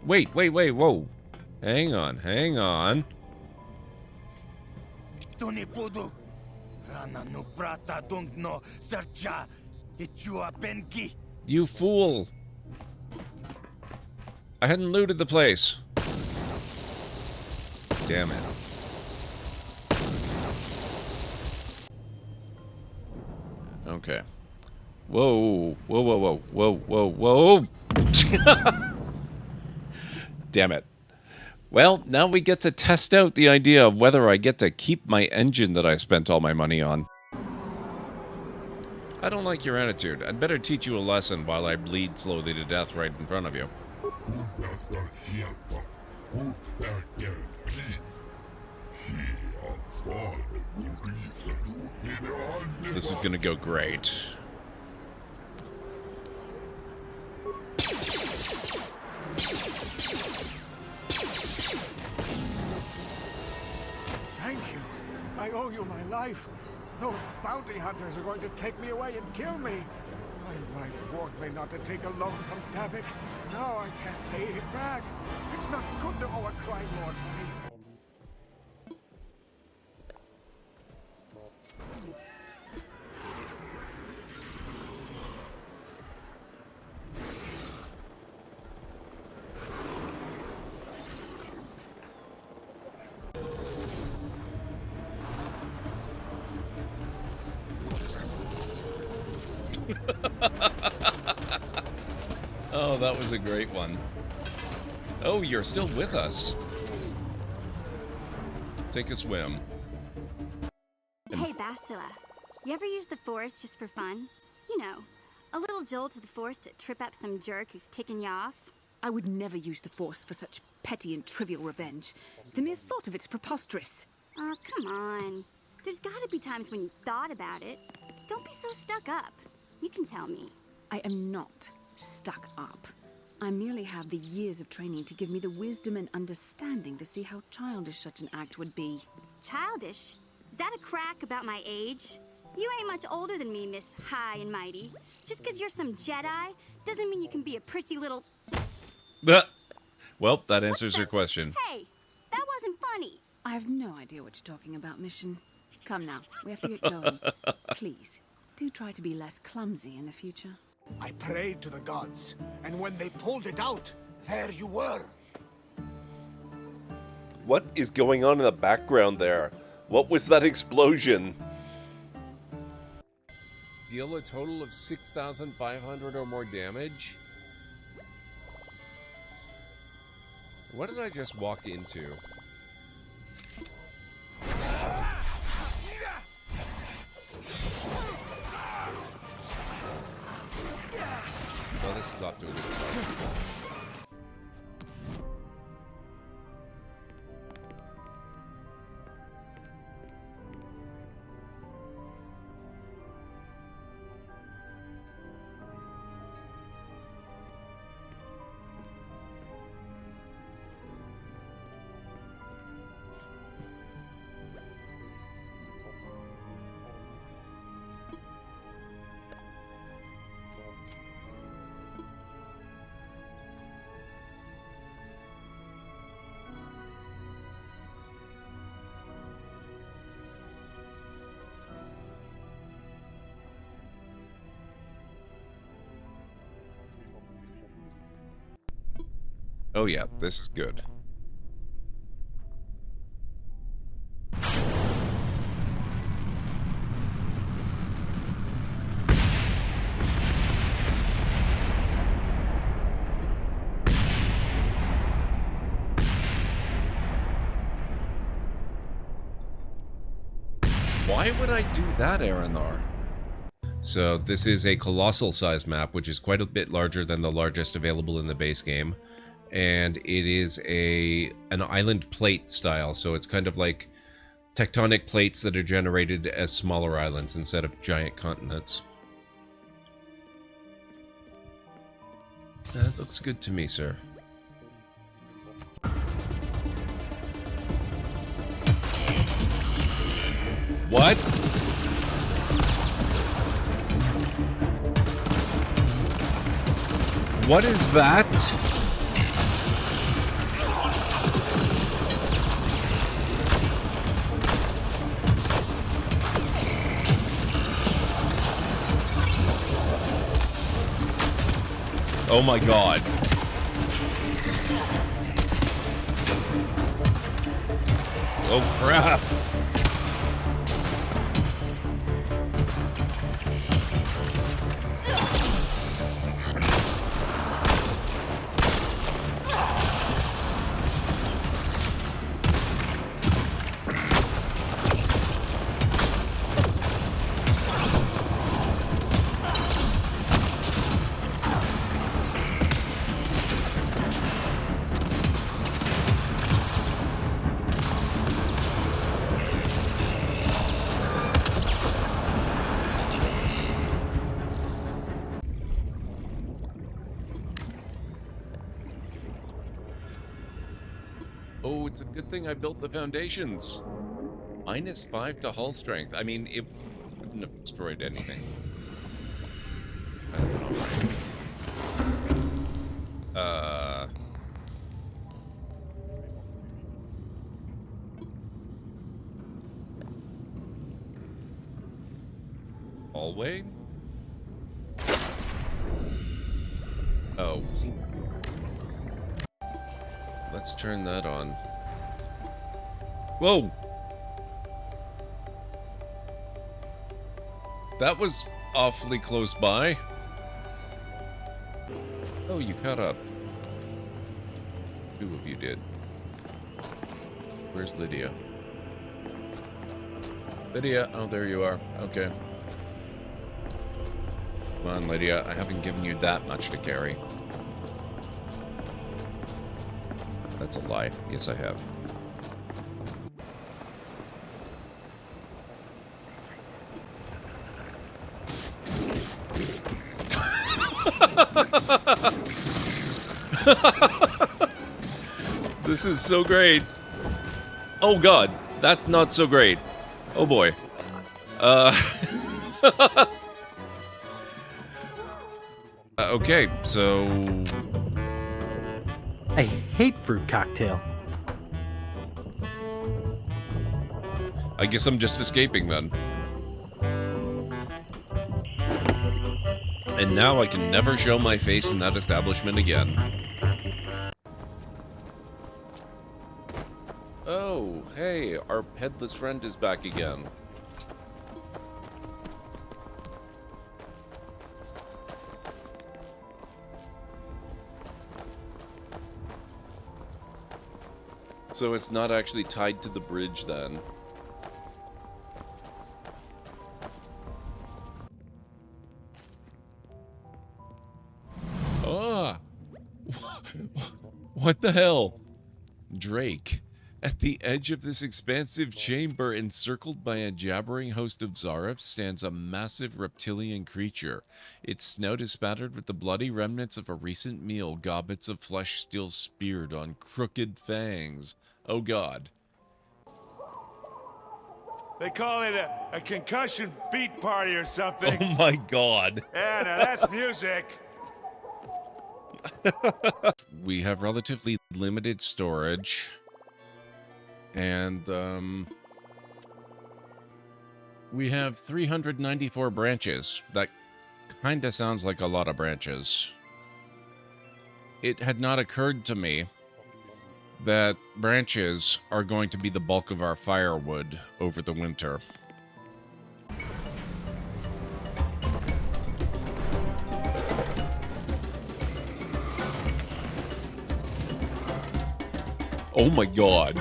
Wait, whoa. Hang on. You fool! I hadn't looted the place. Damn it. Okay. Whoa. Damn it. Well, now we get to test out the idea of whether I get to keep my engine that I spent all my money on. I don't like your attitude. I'd better teach you a lesson while I bleed slowly to death right in front of you. This is gonna go great. Thank you. I owe you my life. Those bounty hunters are going to take me away and kill me. My wife warned me not to take a loan from Davik. Now I can't pay him back. It's not good to owe a crime lord money. Oh, that was a great one. Oh, you're still with us. Take a swim. Hey, Bastila. You ever use the Force just for fun? You know, a little jolt of the Force to trip up some jerk who's ticking you off? I would never use the Force for such petty and trivial revenge. The mere thought of it's preposterous. Oh, come on. There's gotta be times when you thought about it. Don't be so stuck up. You can tell me. I am not stuck up. I merely have the years of training to give me the wisdom and understanding to see how childish such an act would be. Childish? Is that a crack about my age? You ain't much older than me, Miss High and Mighty. Just because you're some Jedi doesn't mean you can be a prissy little... Well, that answers your question. Hey, that wasn't funny. I have no idea what you're talking about, Mission. Come now, we have to get going. Please, do try to be less clumsy in the future. I prayed to the gods, and when they pulled it out, there you were. What is going on in the background there? What was that explosion? Deal a total of 6,500 or more damage? What did I just walk into? Well, this is off to a good start. Oh yeah, this is good. Why would I do that, Aranar? So this is a colossal size map, which is quite a bit larger than the largest available in the base game. And it is an island plate style, so it's kind of like tectonic plates that are generated as smaller islands instead of giant continents. That looks good to me, sir. What? What is that? Oh my god. Oh crap. Oh, it's a good thing I built the foundations. -5 to hull strength. I mean, it wouldn't have destroyed anything. I don't know. Hallway? Oh. Let's turn that on. Whoa! That was awfully close by. Oh, you caught up. 2 of you did. Where's Lydia? Lydia, oh, there you are. Okay. Come on, Lydia. I haven't given you that much to carry. That's a lie. Yes, I have. This is so great. Oh god, that's not so great. Oh boy. Okay, so I hate fruit cocktail. I guess I'm just escaping then. And now I can never show my face in that establishment again. Oh, hey, our headless friend is back again. So it's not actually tied to the bridge then. Ah! What the hell? Drake. At the edge of this expansive chamber, encircled by a jabbering host of Zarops, stands a massive reptilian creature. Its snout is spattered with the bloody remnants of a recent meal, gobbets of flesh still speared on crooked fangs. Oh god. They call it a concussion beat party or something. Oh my god. Yeah, now that's music. We have relatively limited storage. And, we have 394 branches. That kinda sounds like a lot of branches. It had not occurred to me that branches are going to be the bulk of our firewood over the winter. Oh my god.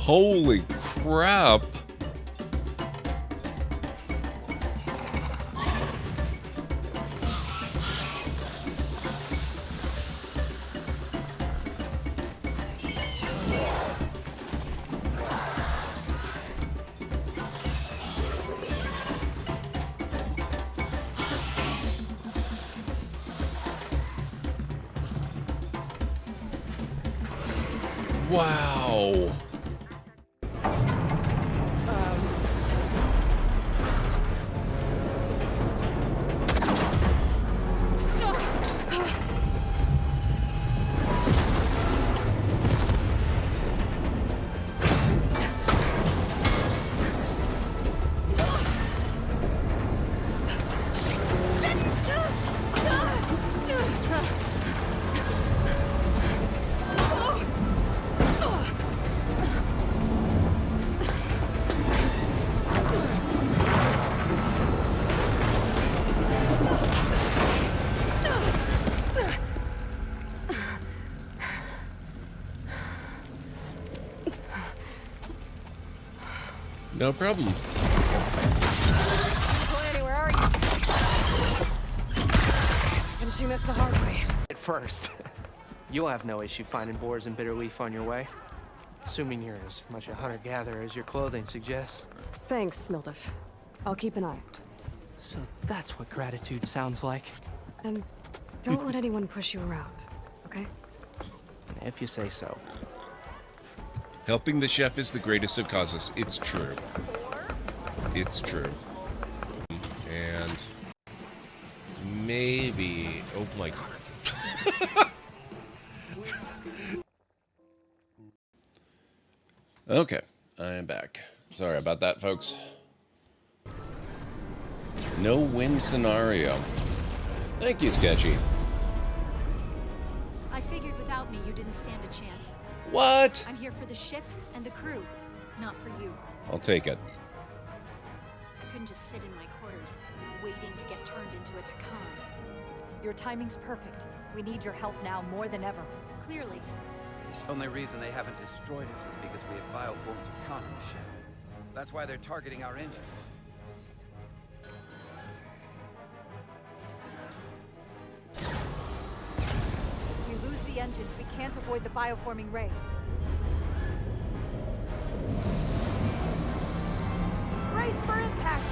Holy crap. Wow. No problem. Planny, where are you? Finishing this the hard way. At first, you'll have no issue finding boars and bitter leaf on your way. Assuming you're as much a hunter-gatherer as your clothing suggests. Thanks, Smildiff. I'll keep an eye out. So that's what gratitude sounds like. And don't let anyone push you around, okay? If you say so. Helping the chef is the greatest of causes. It's true. It's true. And maybe... Oh my god. Okay, I am back. Sorry about that, folks. No win scenario. Thank you, Sketchy. I figured without me you didn't stand a chance. What? I'm here for the ship and the crew, not for you. I'll take it. I couldn't just sit in my quarters, waiting to get turned into a Takan. Your timing's perfect. We need your help now more than ever. Clearly. Only reason they haven't destroyed us is because we have bioformed Takan on the ship. That's why they're targeting our engines. If we lose the engines, we can't avoid the bioforming ray. Brace for impact!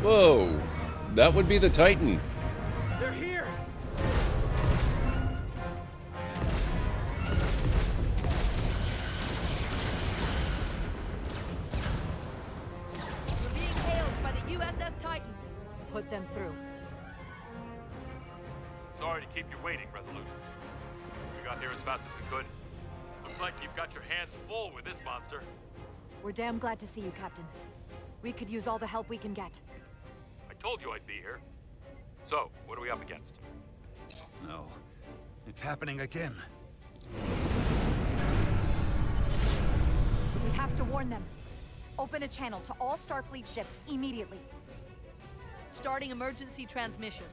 Whoa, that would be the Titan. They're here! We're being hailed by the USS Titan. Put them through. Sorry to keep you waiting, Resolute. We got here as fast as we could. Looks like you've got your hands full with this monster. We're damn glad to see you, Captain. We could use all the help we can get. I told you I'd be here. So, what are we up against? No. It's happening again. We have to warn them. Open a channel to all Starfleet ships immediately. Starting emergency transmission.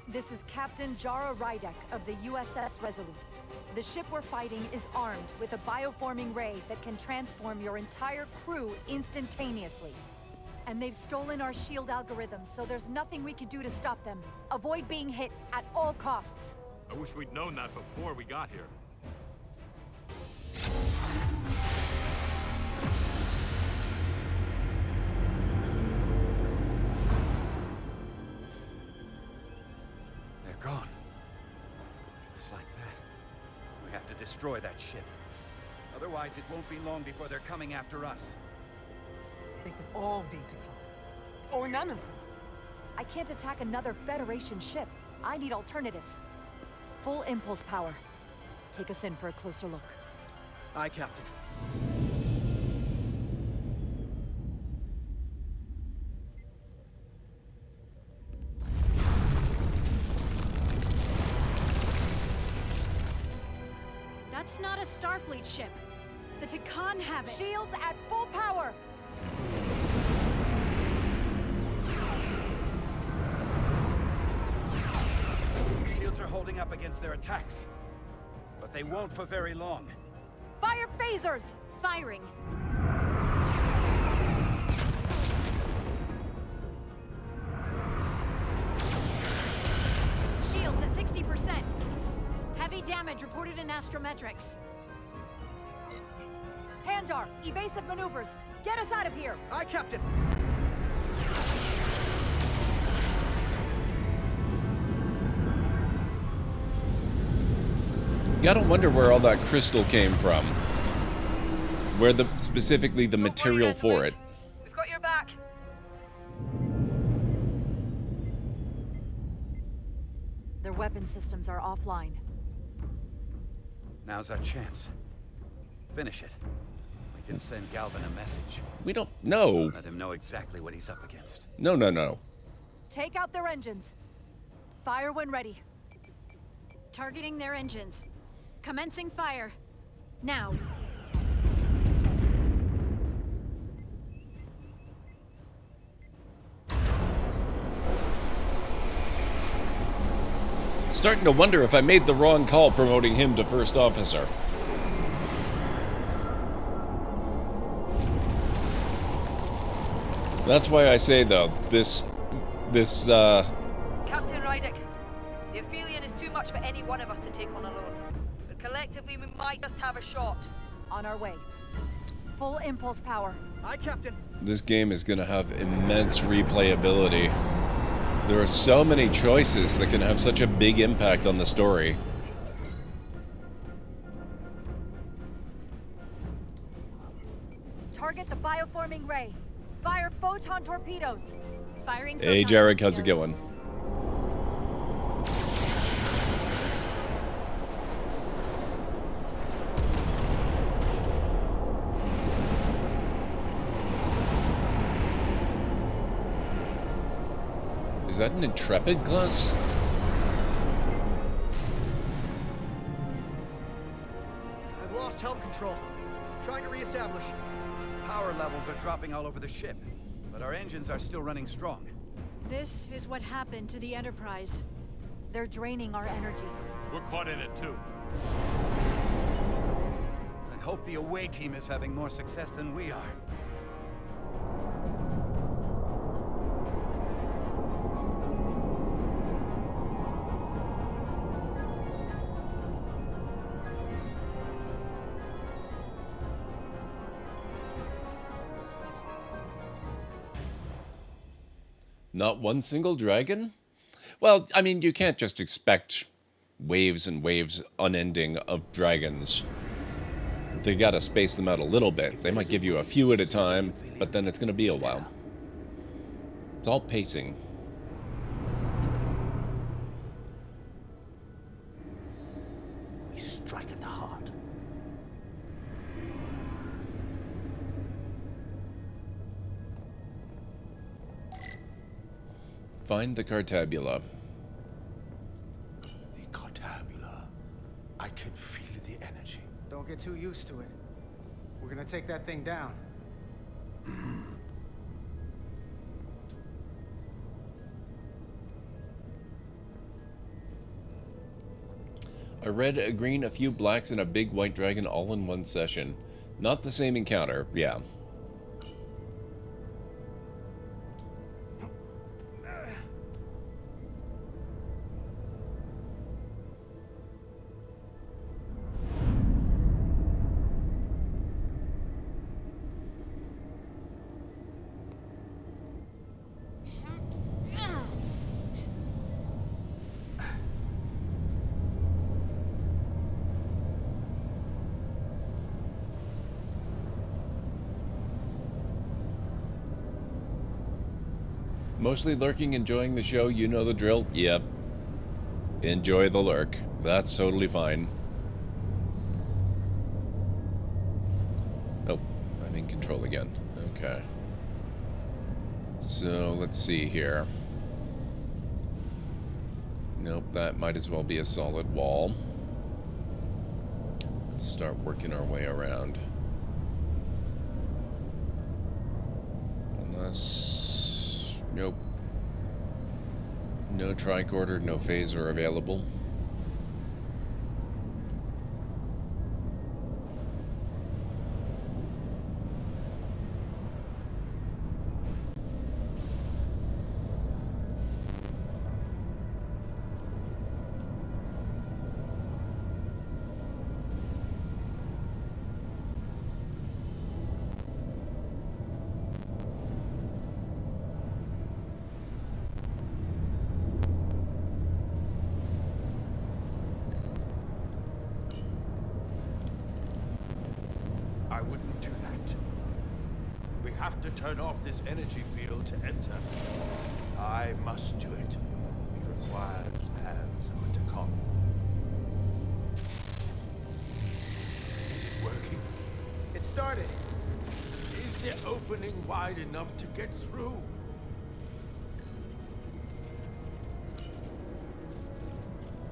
This is Captain Jara Rydek of the USS Resolute. The ship we're fighting is armed with a bioforming ray that can transform your entire crew instantaneously. And they've stolen our shield algorithms, so there's nothing we can do to stop them. Avoid being hit at all costs. I wish we'd known that before we got here. They're gone. Just like that. We have to destroy that ship. Otherwise, it won't be long before they're coming after us. They could all be Takan. Or none of them. I can't attack another Federation ship. I need alternatives. Full impulse power. Take us in for a closer look. Aye, Captain. That's not a Starfleet ship. The Takan have it. Shields at full power! Shields are holding up against their attacks. But they won't for very long. Fire phasers! Firing. Shields at 60%. Heavy damage reported in astrometrics. Handar, evasive maneuvers. Get us out of here. Aye, Captain. Gotta wonder where all that crystal came from. Where specifically the material for it. We've got your back. Their weapon systems are offline. Now's our chance. Finish it. We can send Galvin a message. We don't know. Let him know exactly what he's up against. No. Take out their engines. Fire when ready. Targeting their engines. Commencing fire. Now. Starting to wonder if I made the wrong call promoting him to first officer. That's why I say, though, this Captain Rydick, the Aphelion is too much for any one of us to take on alone. But collectively, we might just have a shot. On our way. Full impulse power. Aye, Captain. This game is going to have immense replayability. There are so many choices that can have such a big impact on the story. Target the bioforming ray. Fire photon torpedoes. Firing. Hey, Jarek, how's it going? Is that an Intrepid class? I've lost helm control. Trying to reestablish. Power levels are dropping all over the ship, but our engines are still running strong. This is what happened to the Enterprise. They're draining our energy. We're caught in it too. I hope the away team is having more success than we are. Not one single dragon? Well, I mean, you can't just expect waves and waves unending of dragons. They gotta space them out a little bit. They might give you a few at a time, but then it's gonna be a while. It's all pacing. We strike at the heart. Find the Cartabula. The Cartabula. I can feel the energy. Don't get too used to it. We're gonna take that thing down. A red, a green, a few blacks, and a big white dragon all in one session. Not the same encounter, yeah. Mostly lurking, enjoying the show, you know the drill. Yep. Enjoy the lurk. That's totally fine. Oh, I'm in control again. Okay. So, let's see here. Nope, that might as well be a solid wall. Let's start working our way around. Unless... Nope. No tricorder, no phaser available. I wouldn't do that. We have to turn off this energy field to enter. I must do it. It requires the hands of a Takom. Is it working? It started. Is the opening wide enough to get through?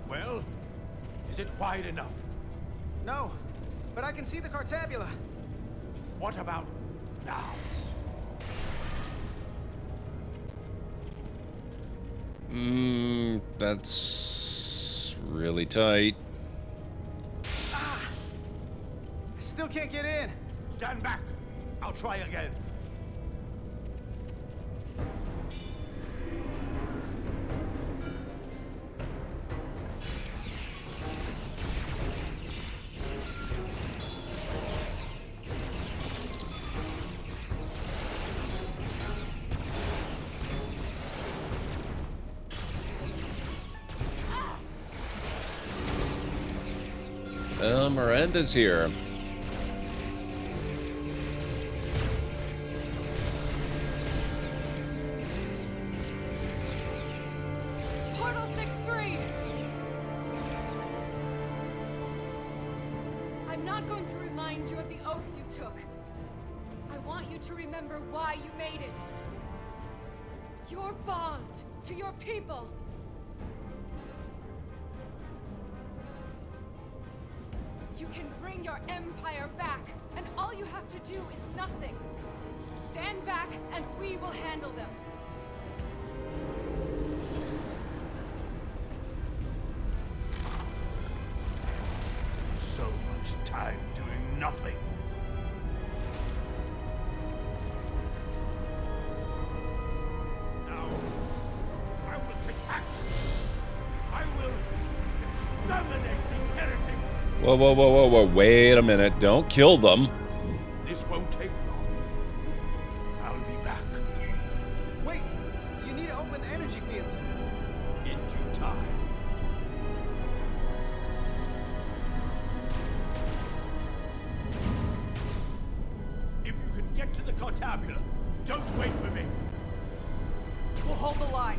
Well, is it wide enough? No, but I can see the Cartabula. What about now? That's really tight. I still can't get in. Stand back. I'll try again. Miranda's here. Portal 6-3! I'm not going to remind you of the oath you took. I want you to remember why you made it. Your bond to your people. You can bring your empire back, and all you have to do is nothing. Stand back, and we will handle them. So much time doing nothing. Now, I will take action. I will exterminate these heretics. Whoa, whoa, whoa, whoa, whoa, wait a minute. Don't kill them. This won't take long. I'll be back. Wait, you need to open the energy field. In due time. If you can get to the Cartabula, don't wait for me. We'll hold the line.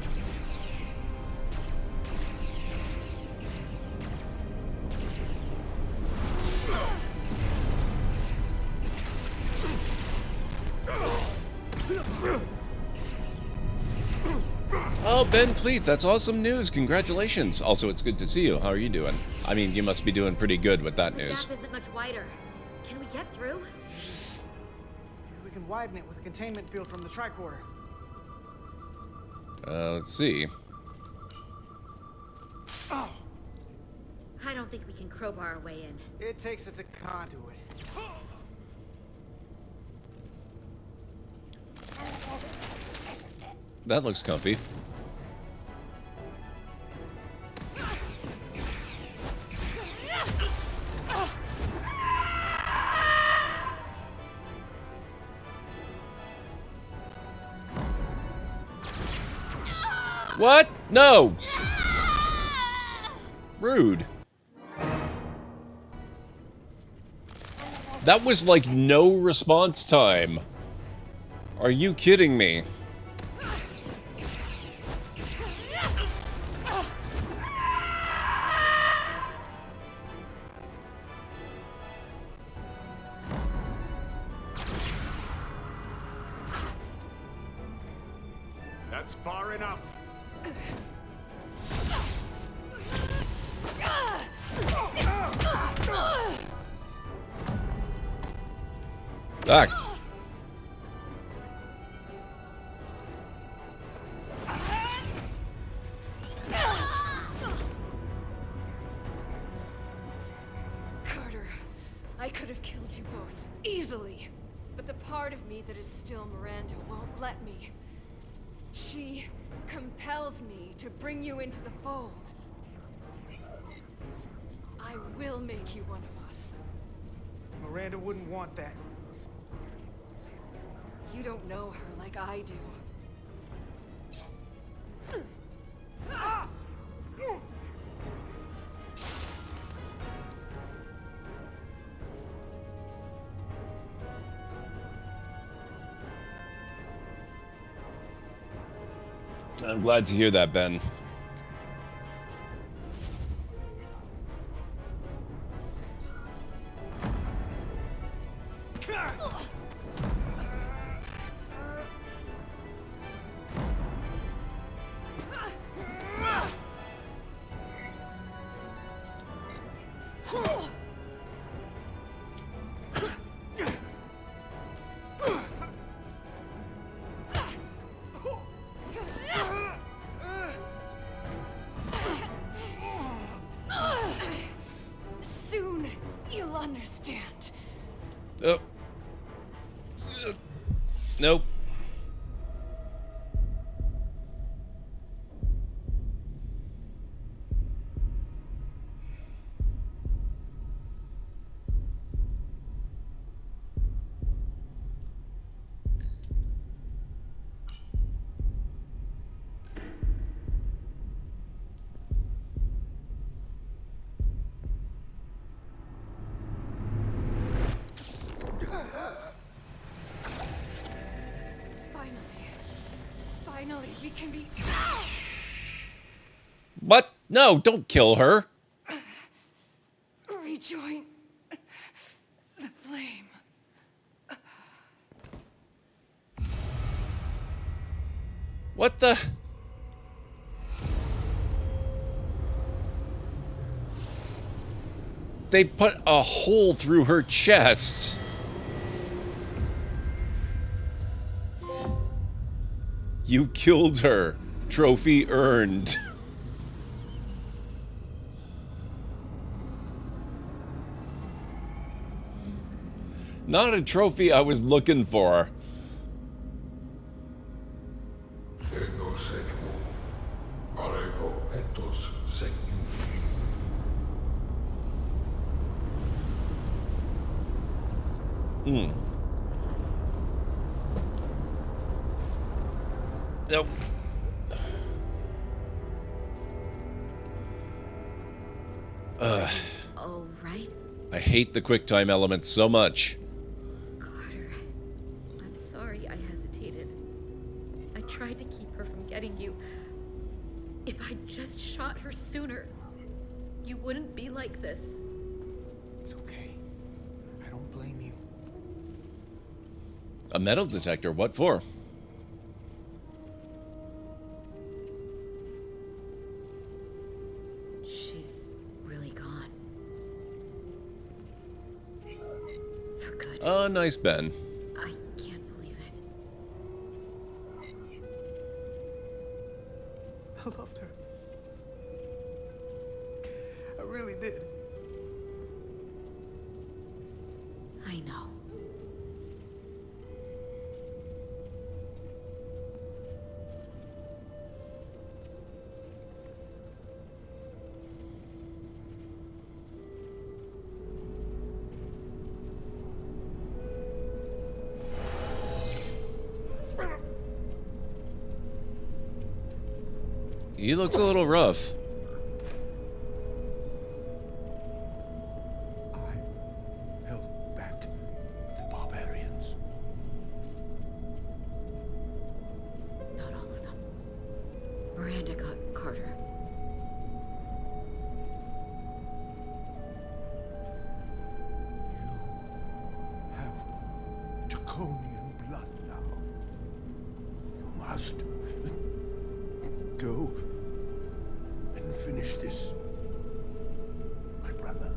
Oh, Ben Fleet, that's awesome news. Congratulations. Also, it's good to see you. How are you doing? I mean, you must be doing pretty good with that The news. gap isn't much wider. Can we get through? We can widen it with a containment field from the tricorder. Let's see. Oh! I don't think we can crowbar our way in. It takes us a conduit. That looks comfy. What? No! Rude. That was like no response time. Are you kidding me? That's far enough. Back. easily. But the part of me that is still Miranda won't let me. She compels me to bring you into the fold. I will make you one of us. Miranda wouldn't want that. You don't know her like I do. I'm glad to hear that, Ben. Soon you'll understand. Oh. Nope. Finally, we can be... What? No, don't kill her. rejoin the flame. What the? They put a hole through her chest. You killed her. Trophy earned. Not a trophy I was looking for. Hmm. Nope. Ugh. All right. I hate the QuickTime element so much. Carter, I'm sorry I hesitated. I tried to keep her from getting you. If I'd just shot her sooner, you wouldn't be like this. It's okay. I don't blame you. A metal detector? What for? She's really gone. For good. Oh, nice, Ben. I can't believe it. I loved her. I really did. I know. He looks a little rough. I held back the barbarians. Not all of them. Miranda got Carter. Have draconian blood now. You must go and finish this, my brother.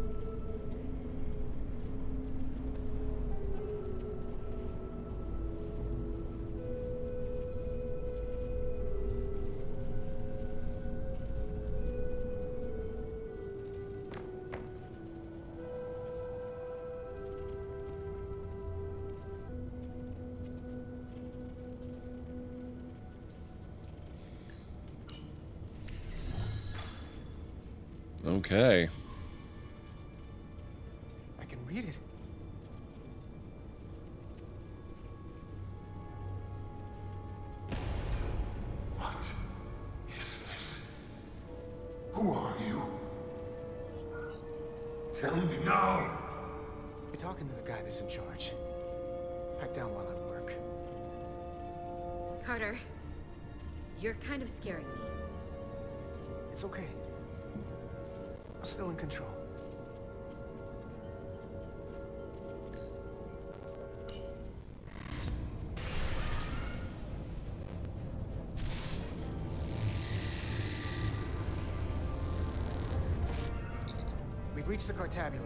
Okay. I can read it. What is this? Who are you? Tell me now! You're talking to the guy that's in charge. Pipe down while I work. Carter, you're kind of scaring me. It's okay. I'm still in control. We've reached the Cartabula.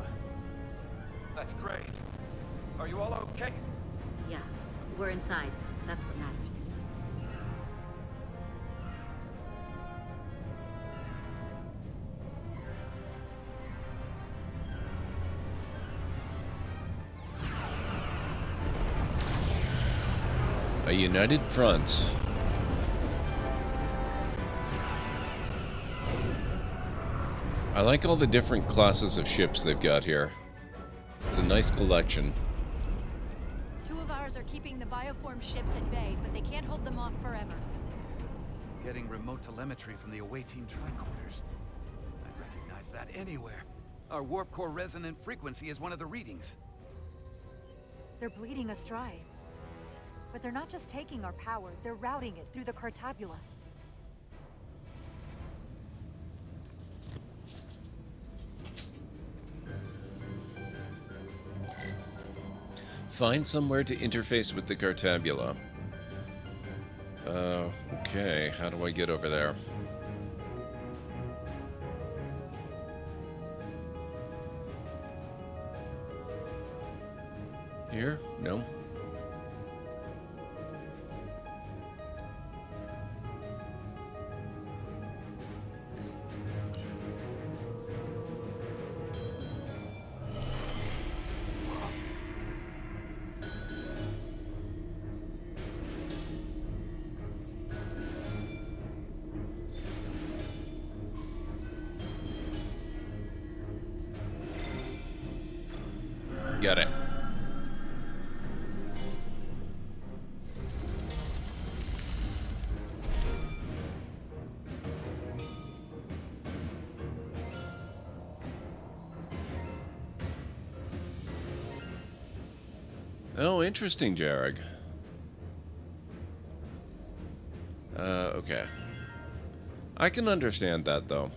That's great. Are you all okay? Yeah, we're inside. That's what matters. A united front. I like all the different classes of ships they've got here. It's a nice collection. Two of ours are keeping the bioform ships at bay, but they can't hold them off forever. Getting remote telemetry from the away team tricorders. I'd recognize that anywhere. Our warp core resonant frequency is one of the readings. They're bleeding us dry. But they're not just taking our power, they're routing it through the Cartabula. Find somewhere to interface with the Cartabula. Okay, how do I get over there? Here? No. Got it. Oh, interesting, Jarrag. Okay. I can understand that, though.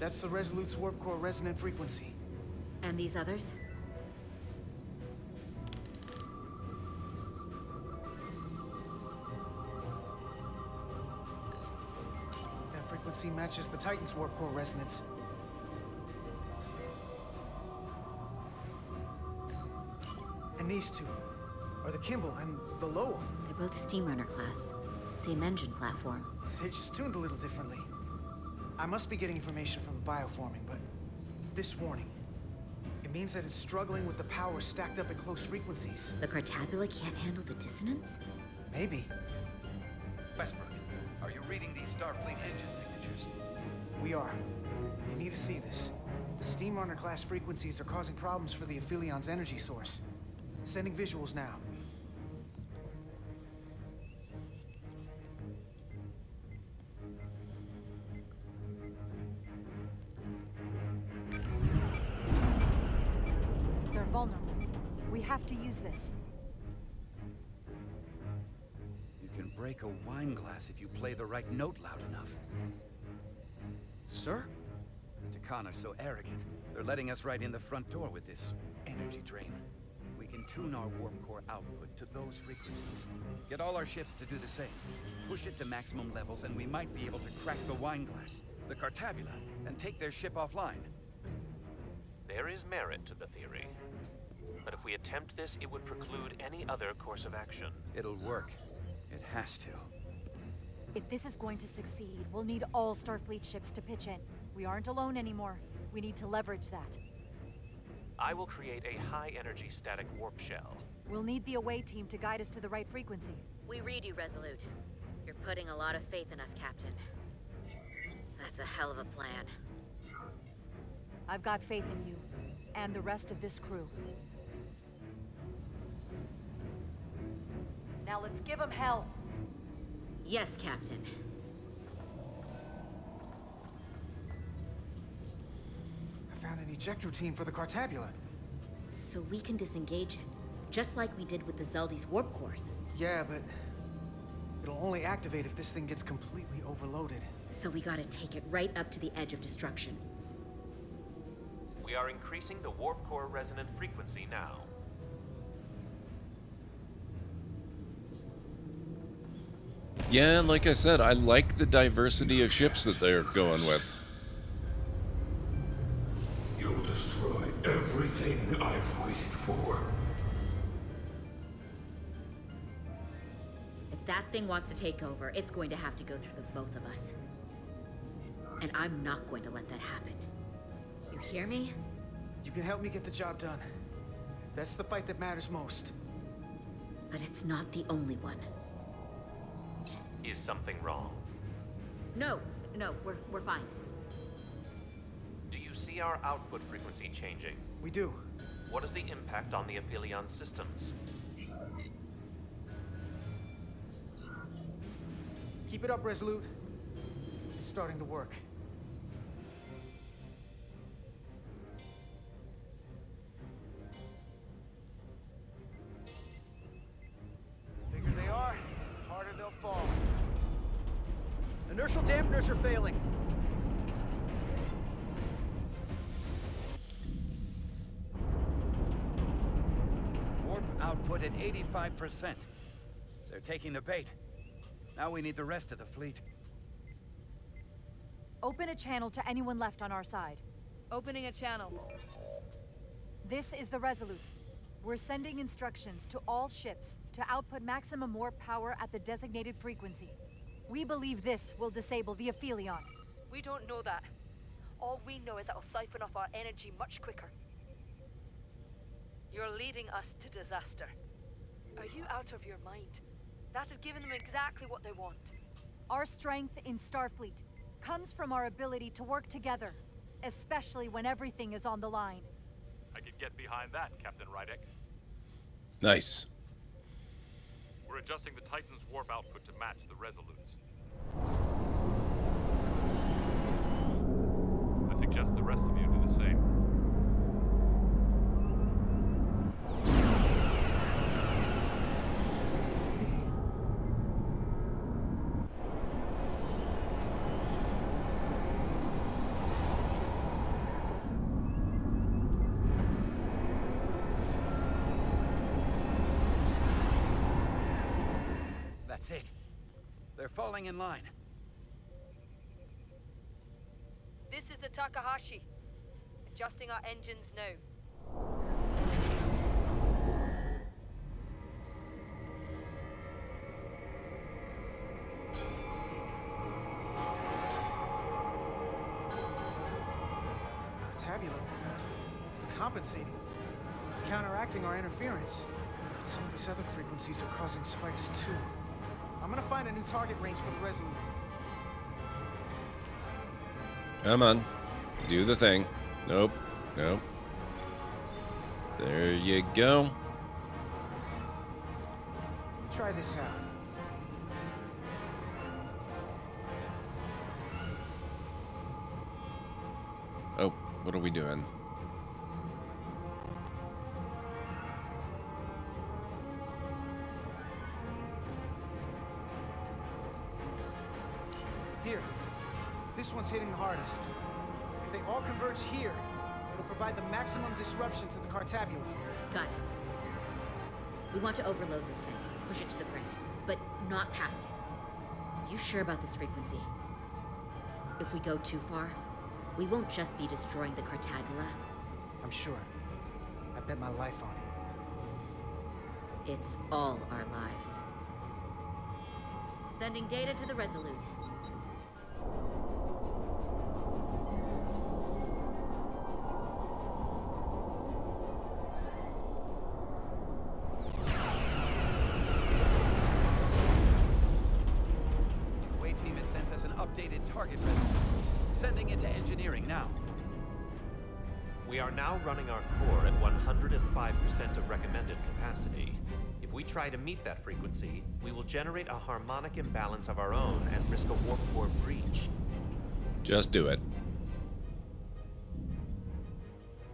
That's the Resolute's warp core resonant frequency. And these others? That frequency matches the Titan's warp core resonance. And these two are the Kimball and the Lowell. They're both Steamrunner class. Same engine platform. They're just tuned a little differently. I must be getting information from the bioforming, but this warning, it means that it's struggling with the power stacked up at close frequencies. The Cartabula can't handle the dissonance? Maybe. Westbrook, are you reading these Starfleet engine signatures? We are. You need to see this. The Steamrunner class frequencies are causing problems for the Aphilion's energy source. Sending visuals now. They're vulnerable. We have to use this. You can break a wine glass if you play the right note loud enough. Sir? The Takan are so arrogant. They're letting us right in the front door with this energy drain. We can tune our warp core output to those frequencies. Get all our ships to do the same. Push it to maximum levels and we might be able to crack the wine glass, the Cartabula, and take their ship offline. There is merit to the theory. But if we attempt this, it would preclude any other course of action. It'll work. It has to. If this is going to succeed, we'll need all Starfleet ships to pitch in. We aren't alone anymore. We need to leverage that. I will create a high-energy static warp shell. We'll need the away team to guide us to the right frequency. We read you, Resolute. You're putting a lot of faith in us, Captain. That's a hell of a plan. I've got faith in you, and the rest of this crew. Now let's give them hell. Yes, Captain. I found an eject routine for the Cartabula. So we can disengage it, just like we did with the Zeldy's warp cores. Yeah, but it'll only activate if this thing gets completely overloaded. So we gotta take it right up to the edge of destruction. We are increasing the warp core resonant frequency now. Yeah, like I said, I like the diversity of ships that they're going with. You'll destroy everything I've waited for. If that thing wants to take over, it's going to have to go through the both of us. And I'm not going to let that happen. You hear me? You can help me get the job done. That's the fight that matters most. But it's not the only one. Is something wrong? No, we're fine. Do you see our output frequency changing? We do. What is the impact on the Aphelion systems? Keep it up, Resolute. It's starting to work. Bigger they are, harder they'll fall. Inertial dampeners are failing. Warp output at 85%. They're taking the bait. Now we need the rest of the fleet. Open a channel to anyone left on our side. Opening a channel. This is the Resolute. We're sending instructions to all ships to output maximum warp power at the designated frequency. We believe this will disable the Aphelion. We don't know that. All we know is it'll siphon off our energy much quicker. You're leading us to disaster. Are you out of your mind? That has given them exactly what they want. Our strength in Starfleet comes from our ability to work together, especially when everything is on the line. I could get behind that, Captain Rydek. Nice. We're adjusting the Titan's warp output to match the Resolute's. I suggest the rest of you do the same. That's it. They're falling in line. This is the Takahashi. Adjusting our engines now. Tabula. It's compensating. Counteracting our interference. But some of these other frequencies are causing spikes too. I'm gonna find a new target range for the Resolute. Come on. Do the thing. Nope. Nope. There you go. Try this out. Oh, what are we doing? Here. This one's hitting the hardest. If they all converge here, it'll provide the maximum disruption to the Cartabula. Got it. We want to overload this thing, push it to the brink, but not past it. You sure about this frequency? If we go too far, we won't just be destroying the Cartabula. I'm sure. I bet my life on it. It's all our lives. Sending data to the Resolute. Way team has sent us an updated target resolution. Sending it to engineering now. We are now running our core at 105% of recommended capacity. If we try to meet that frequency, we will generate a harmonic imbalance of our own and risk a warp core breach. Just do it.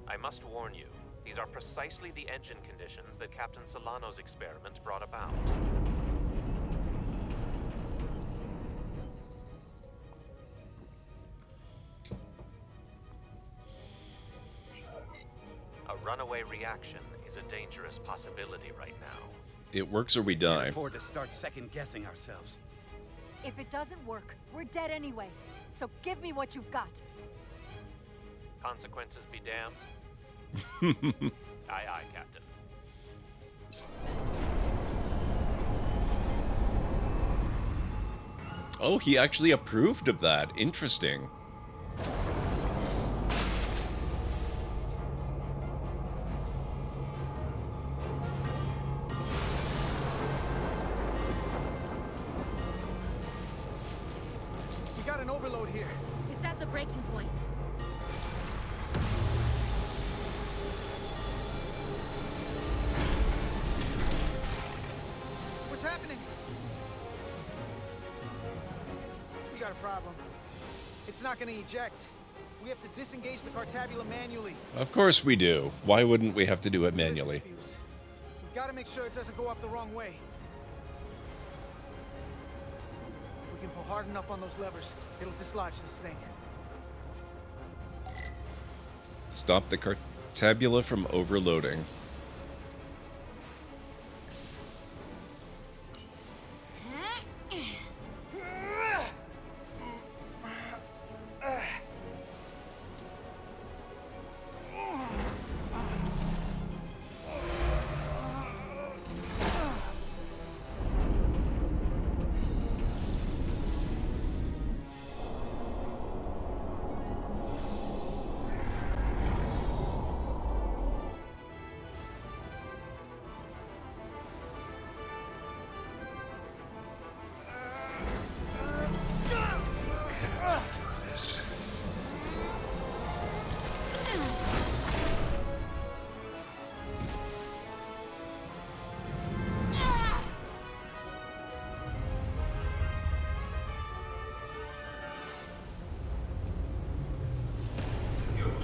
I must warn you, these are precisely the engine conditions that Captain Solano's experiment brought about. A runaway reaction is a dangerous possibility right now. It works or we Can't die. afford to start second-guessing ourselves. If it doesn't work, we're dead anyway. So give me what you've got. Consequences be damned. Aye, aye, Captain. Oh, he actually approved of that. Interesting. We got an overload here. It's at the breaking point. What's happening? We got a problem. It's not gonna eject. We have to disengage the Cartabula manually. Of course we do. Why wouldn't we have to do it manually? We've gotta make sure it doesn't go up the wrong way. If we can pull hard enough on those levers, it'll dislodge this thing. Stop the Cartabula from overloading.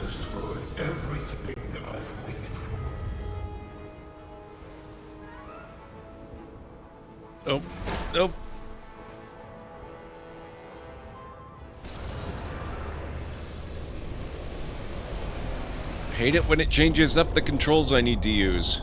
Destroy everything I've waited for. Oh, nope. Hate it when it changes up the controls I need to use.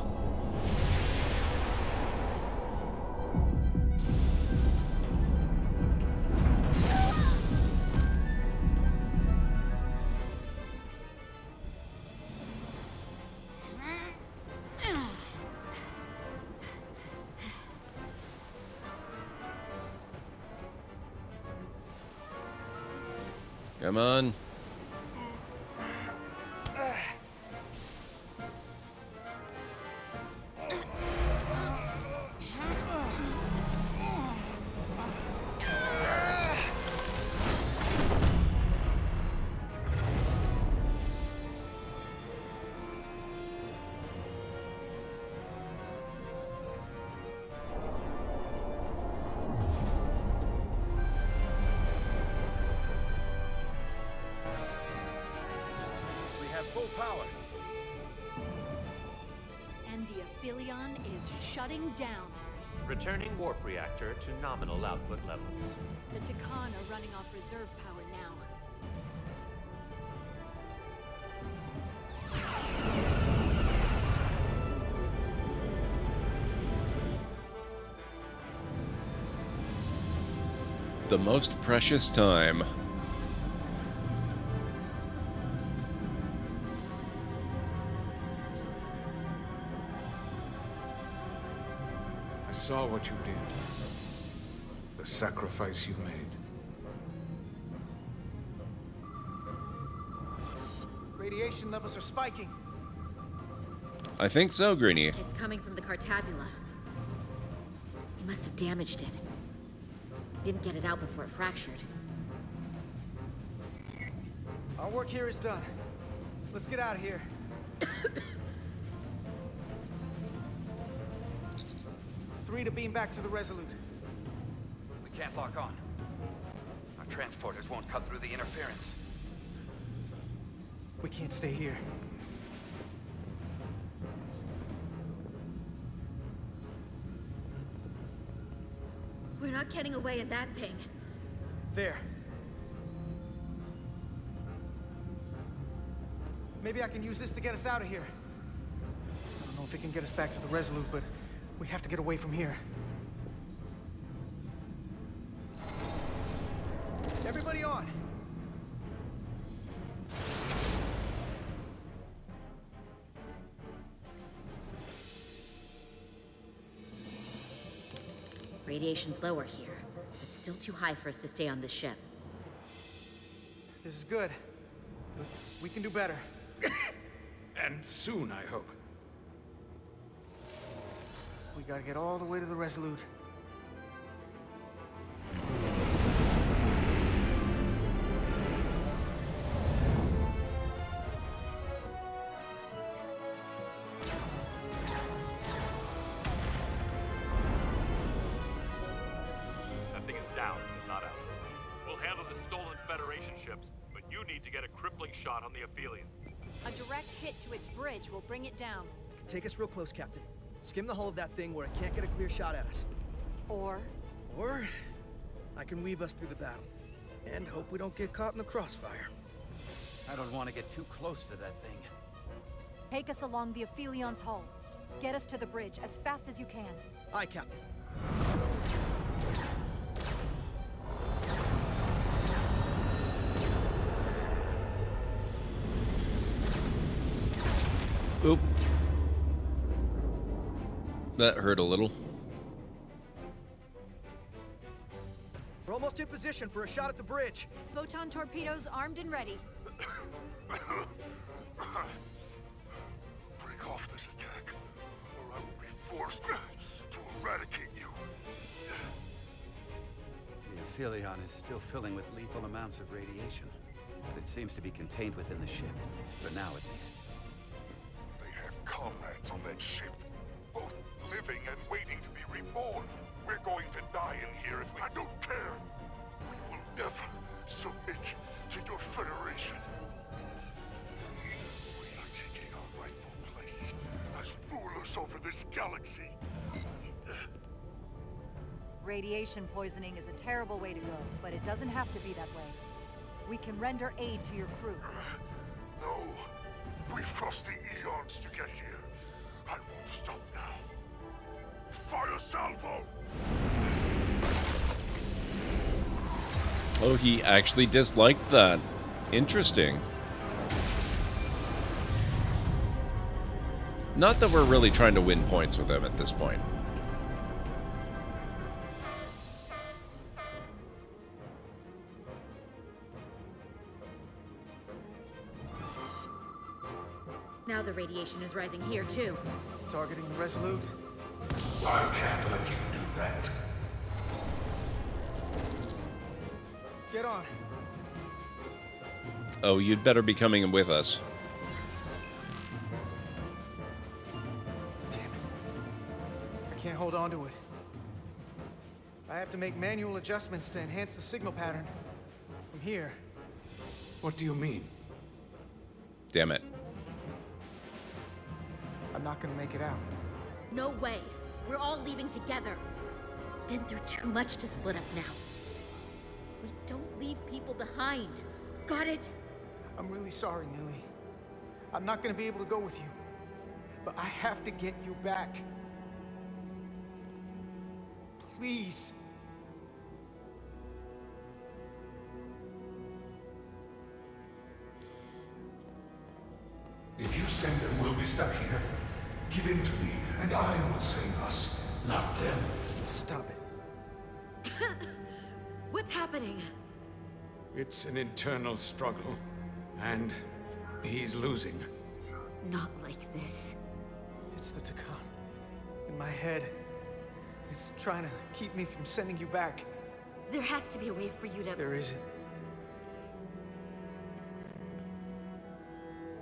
Come on. Full power. And the Aphelion is shutting down. Returning warp reactor to nominal output levels. The Takan are running off reserve power now. The most precious time. saw what you did. The sacrifice you made. Radiation levels are spiking. I think so, Greenie. It's coming from the Cartabula. You must have damaged it. Didn't get it out before it fractured. Our work here is done. Let's get out of here. 3 to beam back to the Resolute. We can't lock on. Our transporters won't cut through the interference. We can't stay here. We're not getting away in that thing. There. Maybe I can use this to get us out of here. I don't know if it can get us back to the Resolute, but we have to get away from here. Everybody on! Radiation's lower here, but still too high for us to stay on this ship. This is good. But we can do better. And soon, I hope. We gotta get all the way to the Resolute. That thing is down, not out. We'll handle the stolen Federation ships, but you need to get a crippling shot on the Aphelion. A direct hit to its bridge will bring it down. Take us real close, Captain. Skim the hull of that thing where it can't get a clear shot at us. Or I can weave us through the battle. And hope we don't get caught in the crossfire. I don't want to get too close to that thing. take us along the Aphelion's hull. Get us to the bridge as fast as you can. Aye, Captain. Oop. That hurt a little. We're almost in position for a shot at the bridge. Photon torpedoes armed and ready. Break off this attack, or I will be forced to eradicate you. The Aphelion is still filling with lethal amounts of radiation, but it seems to be contained within the ship, for now at least. They have comrades on that ship, both living and waiting to be reborn. We're going to die in here if we... I don't care! We will never submit to your Federation. We are taking our rightful place as rulers over this galaxy. Radiation poisoning is a terrible way to go, but it doesn't have to be that way. We can render aid to your crew. No. We've crossed the eons to get here. I won't stop now. Fire salvo! Oh, he actually disliked that. Interesting. Not that we're really trying to win points with him at this point. Now the radiation is rising here, too. Targeting the Resolute. I can't let you do that. Get on. Oh, you'd better be coming with us. Damn it. I can't hold on to it. I have to make manual adjustments to enhance the signal pattern. From here. What do you mean? Damn it. I'm not gonna make it out. No way. We're all leaving together. Been through too much to split up now. We don't leave people behind. Got it? I'm really sorry, Nilly. I'm not gonna be able to go with you. But I have to get you back. Please. If you send them, we'll be stuck here. Give in to me, and I will save us, not them. Stop it. What's happening? It's an internal struggle, and he's losing. Not like this. It's the Takan. In my head. It's trying to keep me from sending you back. There has to be a way for you to... There isn't.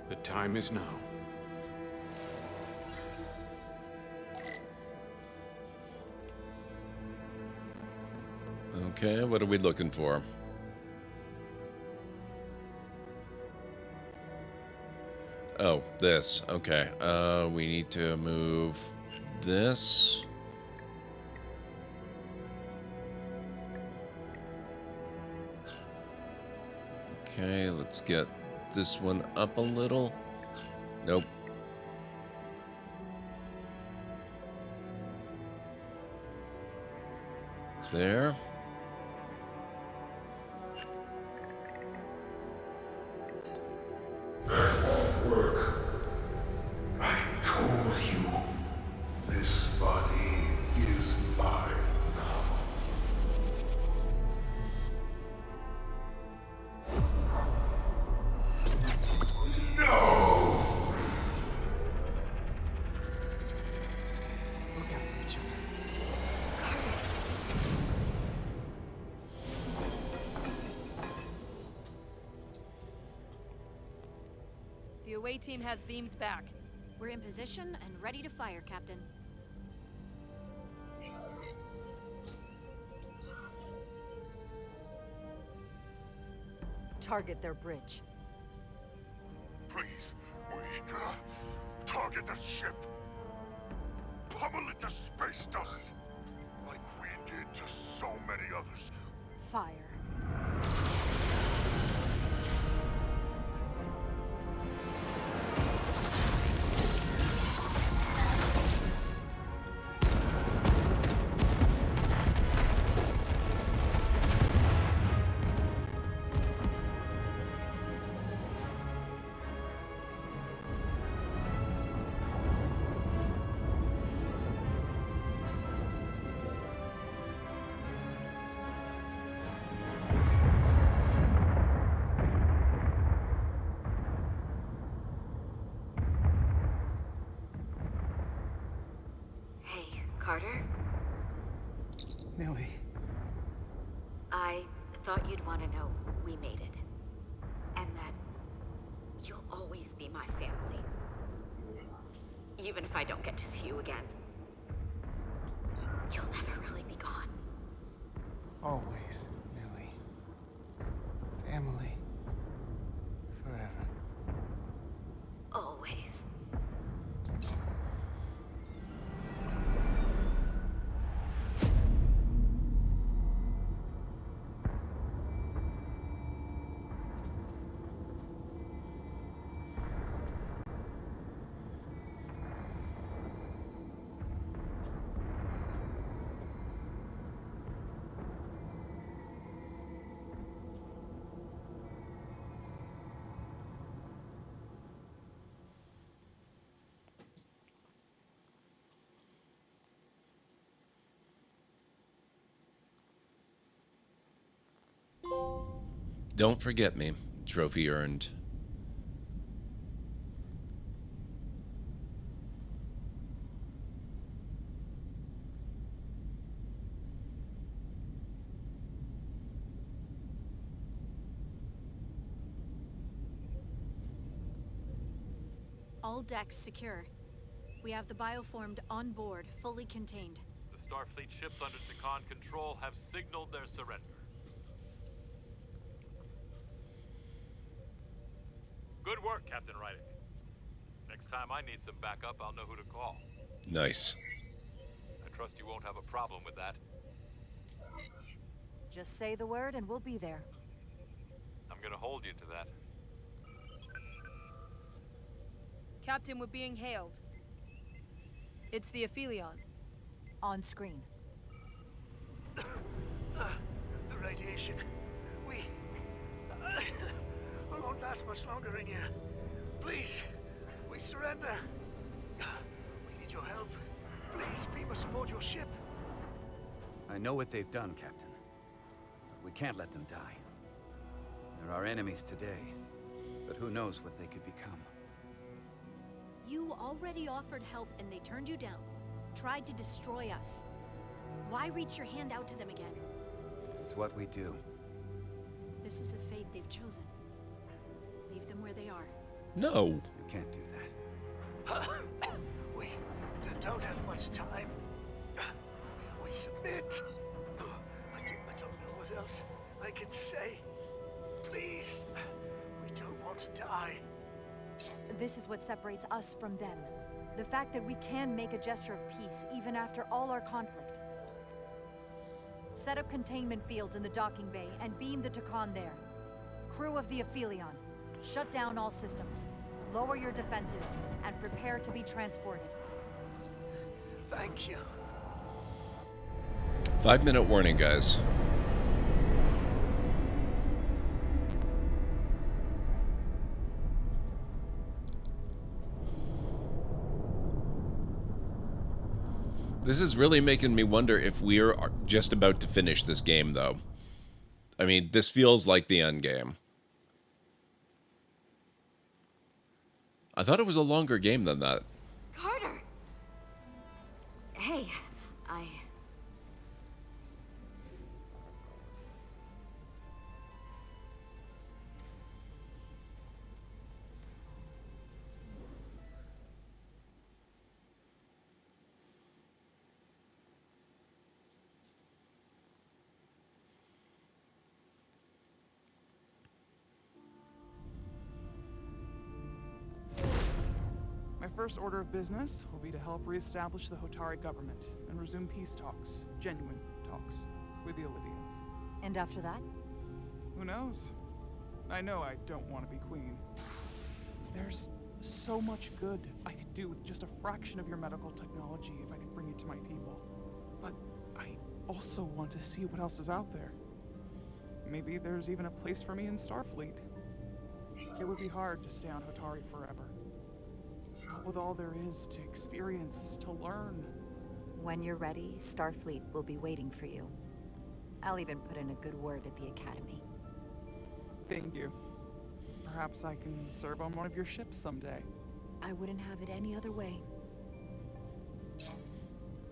The time is now. Okay, what are we looking for? Oh, this. Okay. We need to move this. Okay, let's get this one up a little. Nope. There. That won't work. I told you, this body is mine now. No! Look out for each other. The away team has beamed back. We're in position and ready to fire, Captain. Target their bridge. Please, we target the ship. Pummel it to space dust, like we did to so many others. Fire. Hey, Carter? Millie. I thought you'd want to know we made it. And that you'll always be my family. Even if I don't get to see you again. You'll never really be gone. Always, Millie. Family. Forever. Always. Don't forget me. Trophy earned. All decks secure. We have the bioformed on board, fully contained. The Starfleet ships under Takan control have signaled their surrender. Good work, Captain Rydick. Next time I need some backup, I'll know who to call. Nice. I trust you won't have a problem with that. Just say the word and we'll be there. I'm gonna hold you to that. Captain, we're being hailed. It's the Aphelion. On screen. The radiation. We won't last much longer in here. Please, we surrender. We need your help. Please beam us aboard your ship. I know what they've done, Captain. But we can't let them die. They're our enemies today, but who knows what they could become. You already offered help and they turned you down. Tried to destroy us. Why reach your hand out to them again? It's what we do. This is the fate they've chosen. Leave them where they are. No. You can't do that. We don't have much time. We submit. I don't know what else I can say. Please. We don't want to die. This is what separates us from them. The fact that we can make a gesture of peace even after all our conflict. Set up containment fields in the docking bay and beam the Takan there. Crew of the Aphelion, shut down all systems. Lower your defenses and prepare to be transported. Thank you. 5-minute warning, guys. This is really making me wonder if we're just about to finish this game, though. I mean, this feels like the end game. I thought it was a longer game than that. Carter! Hey, My first order of business will be to help reestablish the Hotari government and resume peace talks, genuine talks, with the Illidians. And after that? Who knows? I know I don't want to be queen. There's so much good I could do with just a fraction of your medical technology if I could bring it to my people. But I also want to see what else is out there. Maybe there's even a place for me in Starfleet. It would be hard to stay on Hotari forever. Not with all there is to experience, to learn. When you're ready, Starfleet will be waiting for you. I'll even put in a good word at the Academy. Thank you. Perhaps I can serve on one of your ships someday. I wouldn't have it any other way.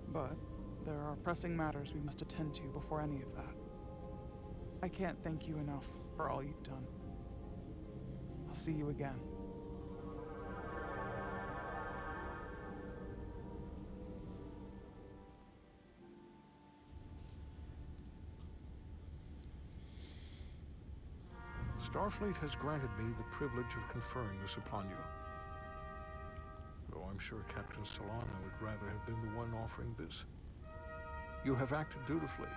But there are pressing matters we must attend to before any of that. I can't thank you enough for all you've done. I'll see you again. Starfleet has granted me the privilege of conferring this upon you. Though I'm sure Captain Solana would rather have been the one offering this. You have acted dutifully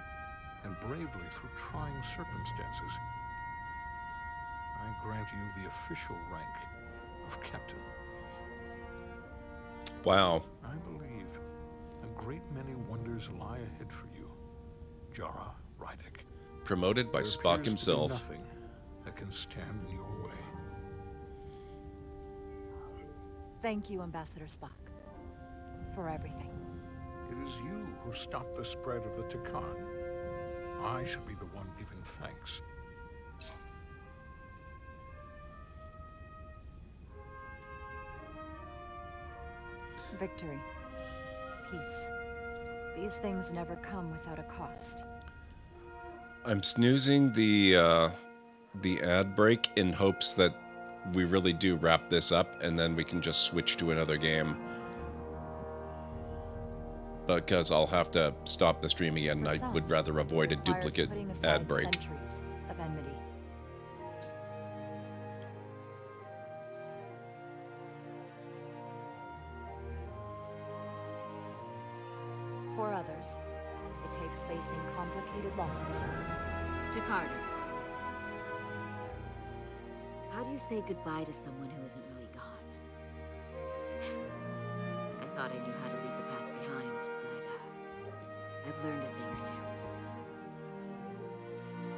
and bravely through trying circumstances. I grant you the official rank of Captain. Wow. I believe a great many wonders lie ahead for you, Jara Rydek. Promoted by Spock himself. Nothing that can stand in your way. Thank you, Ambassador Spock, for everything. It is you who stopped the spread of the Takan. I should be the one giving thanks. Victory. Peace. These things never come without a cost. I'm snoozing the ad break in hopes that we really do wrap this up and then we can just switch to another game. Because I'll have to stop the stream again and I would rather avoid a duplicate ad break. Centuries of enmity. For others, it takes facing complicated losses. To Carter. How do you say goodbye to someone who isn't really gone? I thought I knew how to leave the past behind, but I've learned a thing or two.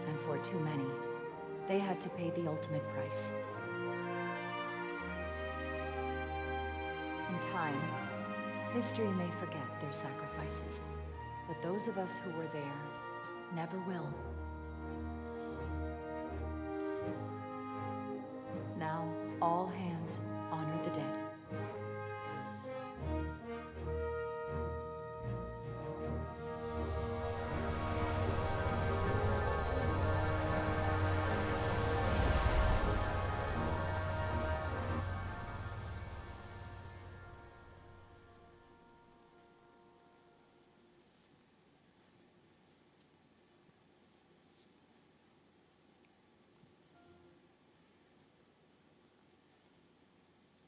And for too many, they had to pay the ultimate price. In time, history may forget their sacrifices. But those of us who were there never will. Now, all hands honor the dead.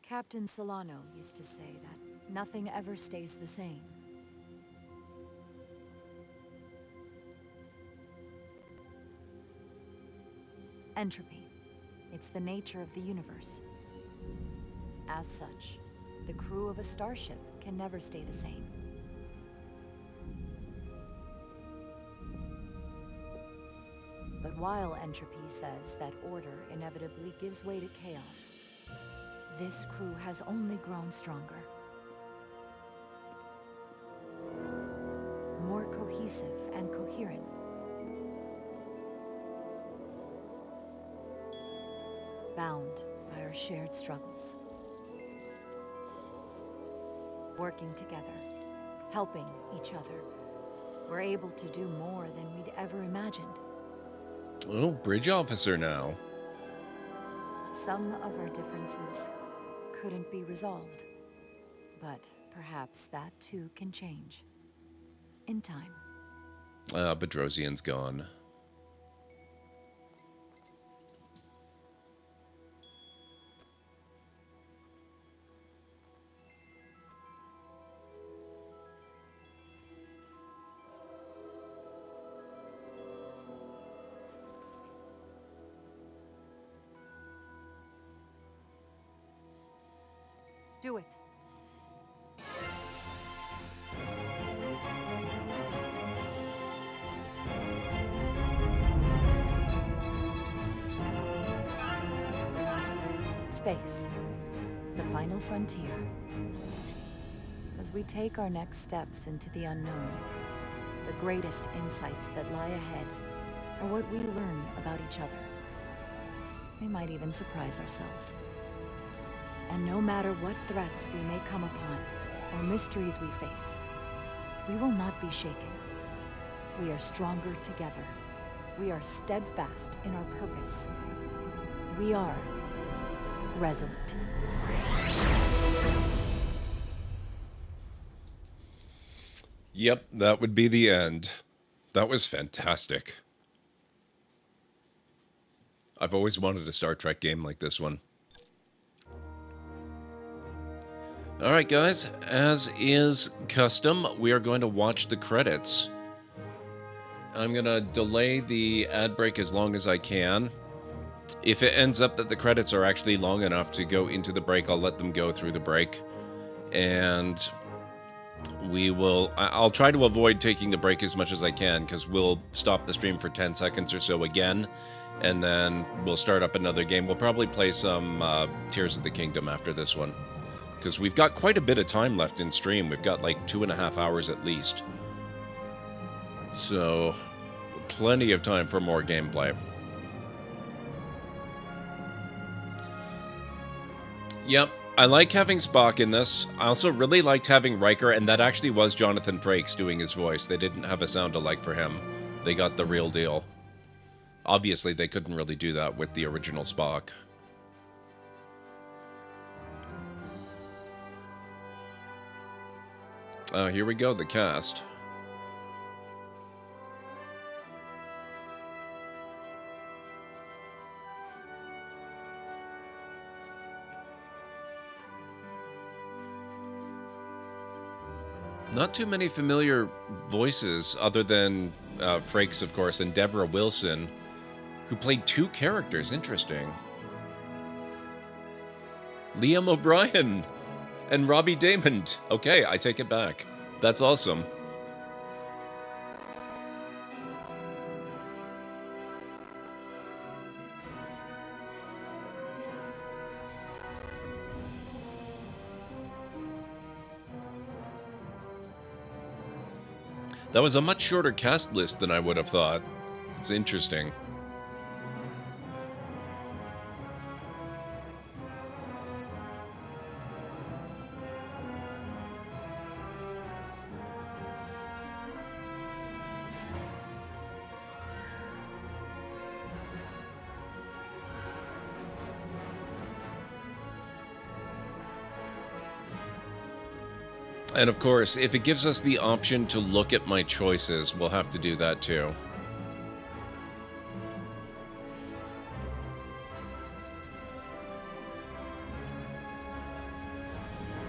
Captain Solano used to say that nothing ever stays the same. Entropy. It's the nature of the universe. As such, the crew of a starship can never stay the same. But while entropy says that order inevitably gives way to chaos, this crew has only grown stronger. More cohesive and coherent. Bound by our shared struggles. Working together, helping each other, we're able to do more than we'd ever imagined. Oh, bridge officer now. Some of our differences couldn't be resolved, but perhaps that too can change. In time. Bedrosian's gone. Do it. Space. The final frontier. As we take our next steps into the unknown, the greatest insights that lie ahead are what we learn about each other. We might even surprise ourselves. And no matter what threats we may come upon, or mysteries we face, we will not be shaken. We are stronger together. We are steadfast in our purpose. We are resolute. Yep, that would be the end. That was fantastic. I've always wanted a Star Trek game like this one. Alright guys, as is custom, we are going to watch the credits. I'm going to delay the ad break as long as I can. If it ends up that the credits are actually long enough to go into the break, I'll let them go through the break. And I'll try to avoid taking the break as much as I can, because we'll stop the stream for 10 seconds or so again, and then we'll start up another game. We'll probably play some Tears of the Kingdom after this one. Because we've got quite a bit of time left in stream. We've got like 2.5 hours at least. So, plenty of time for more gameplay. Yep, I like having Spock in this. I also really liked having Riker, and that actually was Jonathan Frakes doing his voice. They didn't have a sound-alike for him. They got the real deal. Obviously, they couldn't really do that with the original Spock. Here we go, the cast. Not too many familiar voices other than Frakes, of course, and Deborah Wilson, who played 2 characters. Interesting. Liam O'Brien and Robbie Damon. Okay, I take it back. That's awesome. That was a much shorter cast list than I would have thought. It's interesting. And of course, if it gives us the option to look at my choices, we'll have to do that too.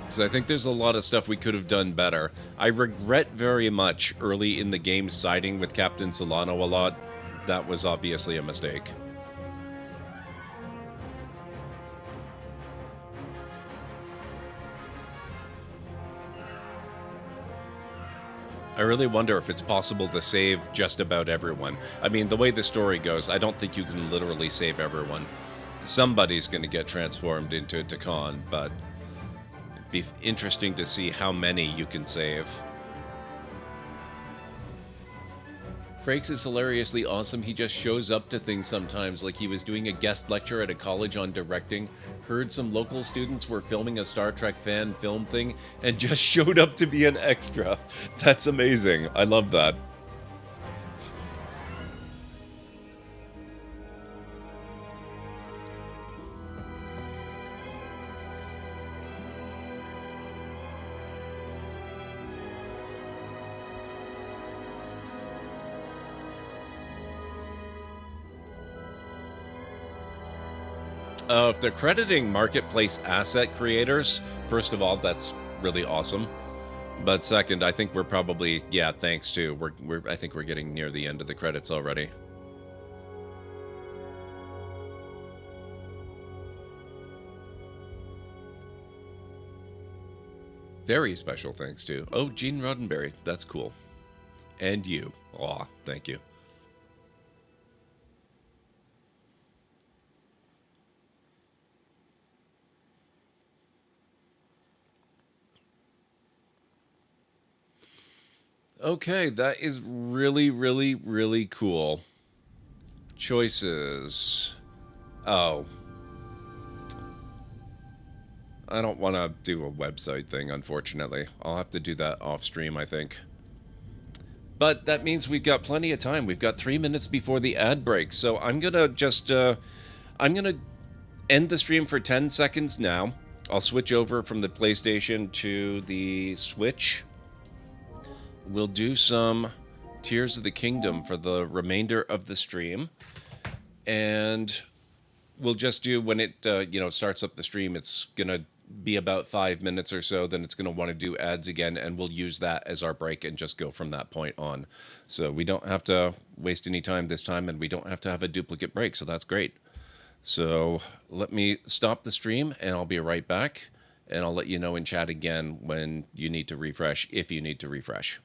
So I think there's a lot of stuff we could have done better. I regret very much early in the game siding with Captain Solano a lot. That was obviously a mistake. I really wonder if it's possible to save just about everyone. I mean, the way the story goes, I don't think you can literally save everyone. Somebody's going to get transformed into a Takan, but it'd be interesting to see how many you can save. Frakes is hilariously awesome. He just shows up to things sometimes, like he was doing a guest lecture at a college on directing, heard some local students were filming a Star Trek fan film thing, and just showed up to be an extra. That's amazing. I love that. If they're crediting marketplace asset creators, first of all, that's really awesome. But second, I think we're probably, yeah, thanks to, I think we're getting near the end of the credits already. Very special thanks to, oh, Gene Roddenberry, that's cool. And you. Aw, thank you. Okay, that is really, really, really cool. Choices. Oh. I don't want to do a website thing, unfortunately. I'll have to do that off stream, I think. But that means we've got plenty of time. We've got 3 minutes before the ad break. So I'm going to just, I'm going to end the stream for 10 seconds now. I'll switch over from the PlayStation to the Switch. We'll do some Tears of the Kingdom for the remainder of the stream. And we'll just do, when it, starts up the stream, it's going to be about 5 minutes or so. Then it's going to want to do ads again, and we'll use that as our break and just go from that point on. So we don't have to waste any time this time, and we don't have to have a duplicate break, so that's great. So let me stop the stream, and I'll be right back. And I'll let you know in chat again when you need to refresh, if you need to refresh.